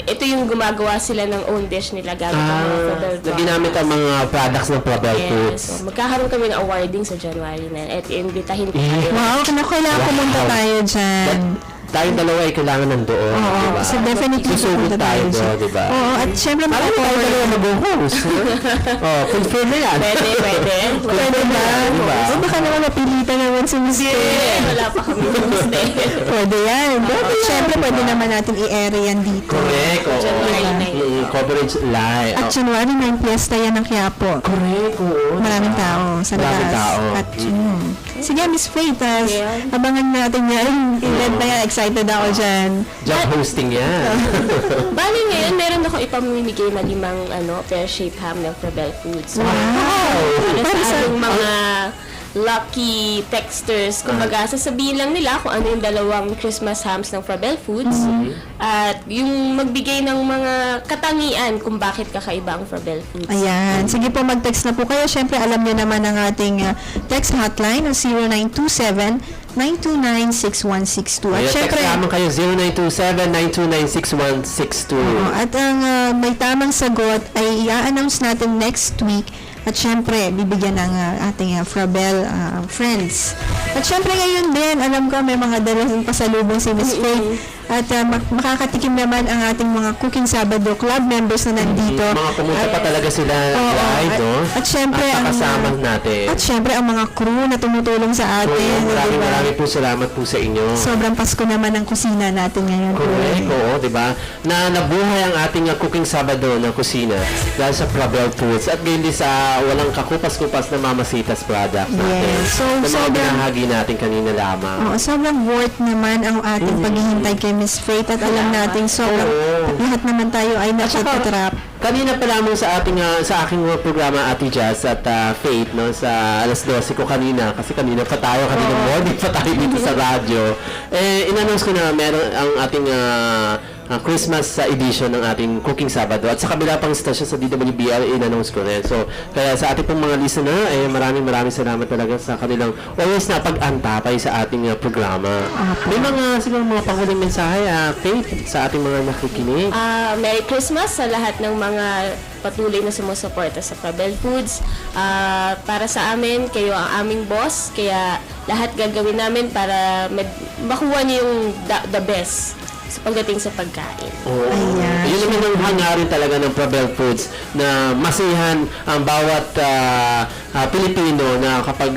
Ito yung gumagawa sila ng own dish nila gamit ang mga Probel na ginamit ang mga products ng Probel Foods. So, magkakaroon kami ng awarding sa January 9 at imbitahin ko kayo. Wow. Kailangan pumunta tayo dyan. Tayong dalawa ay kailangan nandoon, Oo. diba? So, definitely Susugod pupunta tayo tayo doon, dyan. diba? Oo. At syempre, Parang tayo dalawa mag-host. Confirm na yan. Pwede. Pwede ba? Diba? O baka naman napilitan naman si Miss Faith. Wala pa kami stay. Pwede yan. Siyempre, pwede naman natin i-air yan dito. Correct, oo. January 9. Coverage live. At January 9, piyesta yan ng Quiapo. Correct, oo. Maraming tao sa Maraming labas. tao. At, sige, Miss Faith, Yeah. abangan natin yan. Event na yan. Excited ako dyan. Job hosting yan. Bali ngayon, meron ako ipamimigay na 5 pear-shaped ham ng Probel Foods. Wow! Para sa ating mga lucky texters. Kumbaga, sasabihin lang nila kung ano yung dalawang Christmas hams ng Frabel Foods at yung magbigay ng mga katangian kung bakit kakaiba ang Frabel Foods. Ayan. Sige po, mag-text na po kayo. Siyempre, alam niyo naman ang ating text hotline ng 0927-929-6162. At Ayan, siyempre, text naman kayo 0927-929-6162. at ang may tamang sagot ay i-announce natin next week. At syempre, bibigyan ng ating Frabel friends. At syempre ngayon din, alam ko may mga dalang pasalubong si Miss Faith. At makakatikim naman ang ating mga Cooking Sabado Club members na nandito. Mga pumunta pa talaga sila live, no? At syempre, At kasama natin. At syempre, ang mga crew na tumutulong sa atin. diba? Maraming po salamat po sa inyo. Sobrang Pasko naman ang kusina natin ngayon. Correct, oo, di ba? Na nabuhay ang ating Cooking Sabado na kusina dahil sa Frabel Foods at gayon din sa walang kakupas-kupas na Mamasitas products natin. Yes. So, na mga sobrang- binahagi natin kanina lamang. Oo, sobrang worth naman ang ating paghihintay kay Miss Faith at alam natin sobrang lahat naman tayo ay napapatrap. Kanina pa lamang sa ating sa aking programa Ate Jazz at Faith no sa alas 12 ko kanina kasi kanina morning pa tayo dito sa radyo. In-announce ko na meron ang ating Christmas edition ng ating Cooking Sabado at sa kabila pang stasyon sa DWBL in-announce ko rin. So kaya sa ating pong mga listener maraming salamat talaga sa kanilang always na pag-antapay sa ating programa. May mga siguro mga panguling mensahe Faith sa ating mga nakikinig. Merry Christmas sa lahat ng mga patuloy na sumusuporta sa Frabel Foods. Para sa amin, kayo ang aming boss, kaya lahat gagawin namin para makuha niyo yung the best sa pagdating sa pagkain. Oo. Yun naman ang hangarin talaga ng Frabel Foods na masihan ang bawat Pilipino na kapag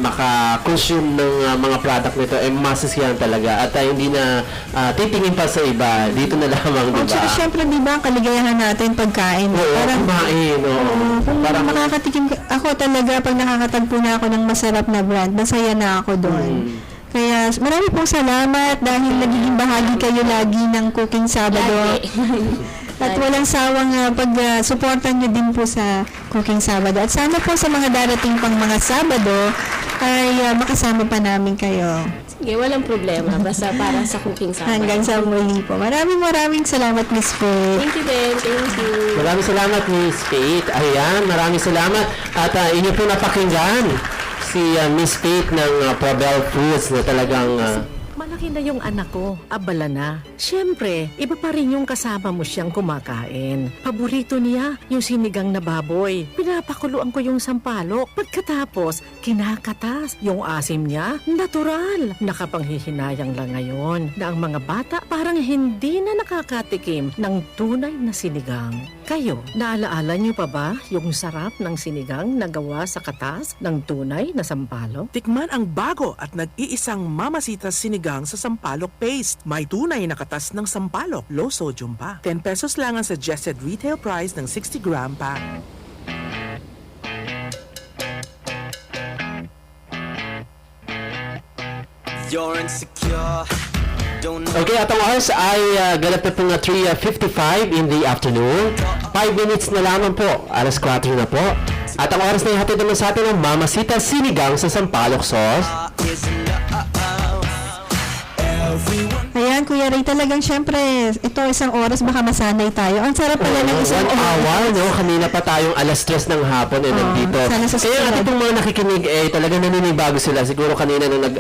maka-consume ng mga product nito masasiyahan talaga at hindi na titingin pa sa iba. Dito na lamang, di At saka ba? syempre, di ba, ang kaligayahan natin pagkain. Oo, kumain. Kung makakatikim ako talaga, pag nakakatagpo na ako ng masarap na brand, masaya na ako doon. Kaya marami pong salamat dahil nagiging bahagi kayo lagi ng Cooking Sabado. At walang sawang pag-suportan nyo din po sa Cooking Sabado. At sana po sa mga darating pang mga Sabado ay makasama pa namin kayo. Sige, walang problema. Basta para sa Cooking Sabado. Hanggang sa muli po. Maraming salamat, Miss Faith. Thank you din. Thank you. Maraming salamat, Miss Faith. Ayan, maraming salamat. At inyo po napakinggan si Miss Faith ng Frabel Foods na talagang Malaki na yung anak ko, abala na. Siyempre, iba pa rin yung kasama mo siyang kumakain. Paborito niya yung sinigang na baboy. Pinapakuluan ko yung sampalok. Pagkatapos, kinakatas. Yung asim niya, natural. Nakapanghihinayang lang ngayon na ang mga bata parang hindi na nakakatikim ng tunay na sinigang. Kayo, naalaala niyo pa ba yung sarap ng sinigang na gawa sa katas ng tunay na sampalok? Tikman ang bago at nag-iisang Mamasitas sinigang sa sampalok paste. May tunay na katas ng sampalok, low sodium pa. 10 pesos lang ang suggested retail price ng 60-gram pack. You're insecure. Don't know. Okay, at ang oras ay ganap na po nga 3:55 in the afternoon. 5 minutes na lamang po. Alas 4 na po. At ang oras na ihatid naman sa atin ng Mamasitas sinigang sa sampalok sauce. Is enough. Everyone. Ayan, Kuya Ray, talagang syempre, ito isang oras, baka masanay tayo. Ang sarap pala ng isang 1 hour, no? Kanina pa tayong alas 3 ng hapon nandito. sana sa Kaya susunod. natin itong mga nakikinig talagang naninibago sila. Siguro kanina nung nag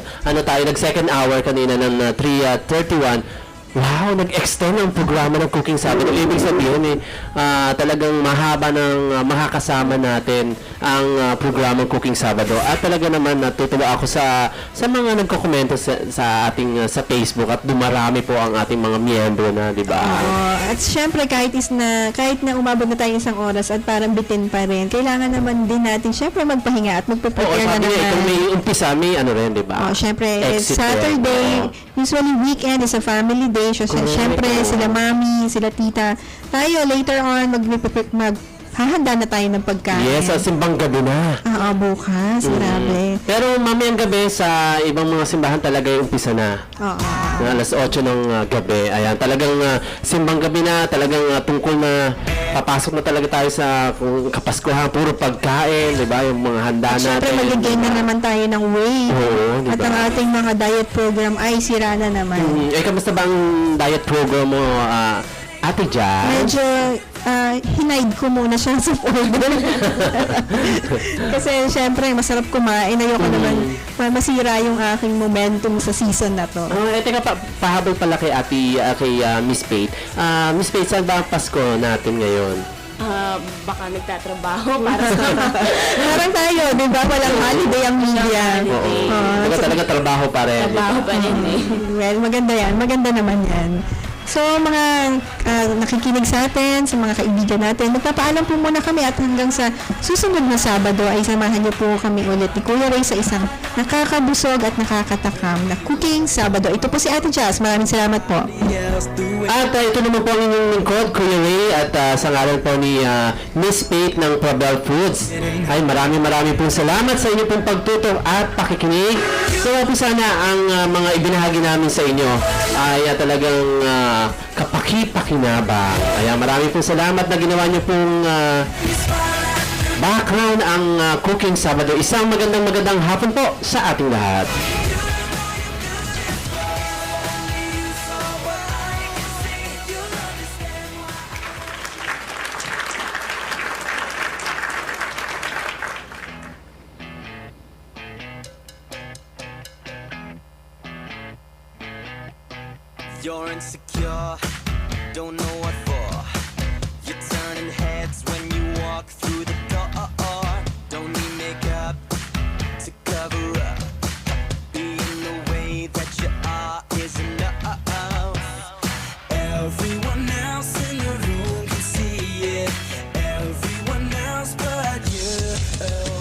second hour kanina ng 3:31. Wow, nag-extend ang programa ng Cooking Sabado. Ibig sabihin talagang mahaba ng makakasama natin ang programang Cooking Sabado. At talaga naman natutuwa ako sa mga nagko-komento sa ating sa Facebook at dumarami po ang ating mga miyembro na, di ba? At syempre, kahit na umabot na tayo isang oras at parang bitin pa rin, kailangan naman din natin syempre magpahinga at Oo, magpe-prepare na sabi niya, kung naman. may umpisa, may ano rin, di ba? Syempre, it's Exit Saturday. Usually, weekend is a family day. So, Correct. syempre, sila mami, sila tita. Tayo, later on, hahanda na tayo ng pagkain. Yes, simbang gabi na. Oo, bukas. Grabe. Pero mamayang gabi sa ibang mga simbahan talaga yung umpisa na. Oo. Na alas 8 ng gabi. Ayan, talagang simbang gabi na, talagang tungkol na papasok na talaga tayo sa Kapaskuhan, puro pagkain, di ba? Yung mga handa Siyempre, natin. mag-gain na naman tayo ng weight. Oo, di At ba? ang ating mga diet program ay sira na naman. Kamusta ba ang diet program mo, Ate Jazz? Medyo hinide ko muna siya sa order. Kasi siyempre, masarap kumain. Ayoko naman masira yung aking momentum sa season na to. Teka, pahabol pala kay Miss Pate. Miss Pate, saan ba ang Pasko natin ngayon? Baka nagtatrabaho para sa Parang tayo, di ba? Walang holiday ang media. Oo. Talaga trabaho pa rin. trabaho pa rin eh. Well, maganda yan. Maganda naman yan. So, mga nakikinig sa atin, sa mga kaibigan natin, magpapaalam po muna kami at hanggang sa susunod na Sabado ay samahan niyo po kami ulit ni Kuya Ray sa isang nakakabusog at nakakatakam na Cooking Sabado. Ito po si Ate Jazz. Maraming salamat po. At ito naman po ang inyong lingkod, Kuya Ray, at sa ngalan po ni Miss Pate ng Probel Foods. Ay maraming pong salamat sa inyo pong pagtutok at pakikinig. So po sana ang mga ibinahagi namin sa inyo ay talagang kapaki-pakinabang. Kaya maraming pong salamat na ginawa niyo pong background ang Cooking Sabado. Isang magandang hapon po sa ating lahat. You're insecure, don't know what for. You're turning heads when you walk through the door. Don't need makeup to cover up. Being the way that you are is enough. Everyone else in the room can see it. Everyone else but you.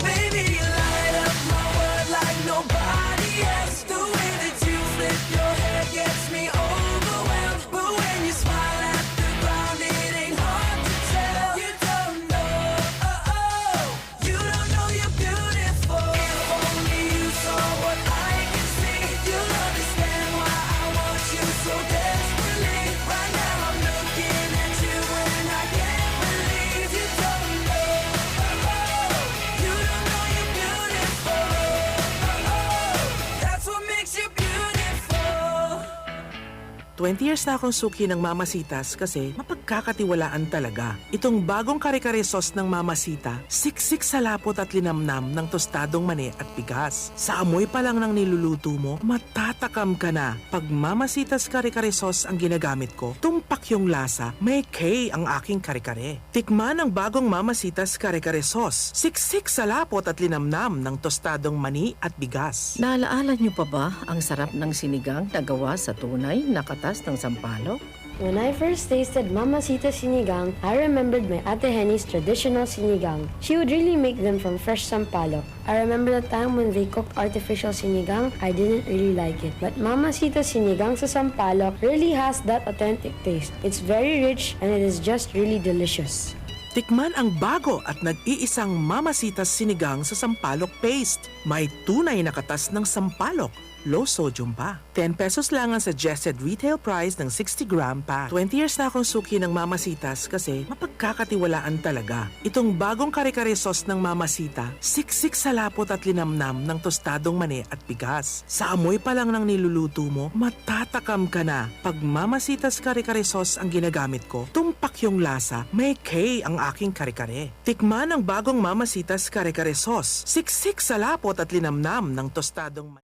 Baby, you light up my world like nobody else. The way that you flip your hair gets me overwhelmed. But when you smile at the ground, it ain't hard to tell. You don't know, you don't know you're beautiful. If only you saw what I can see, you'll understand why I want you so desperately. Right now I'm looking at you and I can't believe you don't know, you don't know you're beautiful. That's what makes you beautiful. 20 years na akong suki ng Mamasitas kasi mapagkakatiwalaan talaga. Itong bagong kare-kare sauce ng Mamasita, siksik sa lapot at linamnam ng tostadong mani at bigas. Sa amoy pa lang ng niluluto mo, matatakam ka na. Pag Mamasitas kare-kare sauce ang ginagamit ko, tumpak yung lasa, may K ang aking kare-kare. Tikman ang bagong Mamasitas kare-kare sauce, siksik sa lapot at linamnam ng tostadong mani at bigas. Naalaala niyo pa ba ang sarap ng sinigang na gawa sa tunay na katas ng sampalok? When I first tasted Mamacita Sinigang, I remembered my Ate Henny's traditional sinigang. She would really make them from fresh sampalok. I remember the time when they cooked artificial sinigang, I didn't really like it. But Mamacita Sinigang sa sampalok really has that authentic taste. It's very rich and it is just really delicious. Tikman ang bago at nag-iisang Mamasitas sinigang sa sampalok paste. May tunay na katas ng sampalok. Low sodium pa. 10 pesos lang ang suggested retail price ng 60-gram pack. 20 years na akong suki ng Mamasitas kasi mapagkakatiwalaan talaga. Itong bagong kare-kare sauce ng Mamasita, siksik sa lapot at linamnam ng tostadong mani at bigas. Sa amoy pa lang ng niluluto mo, matatakam ka na. Pag Mamasitas kare-kare sauce ang ginagamit ko, tumpak yung lasa, may K ang aking kare-kare. Tikman ang bagong Mamasitas kare-kare sauce, siksik sa lapot at linamnam ng tostadong mani.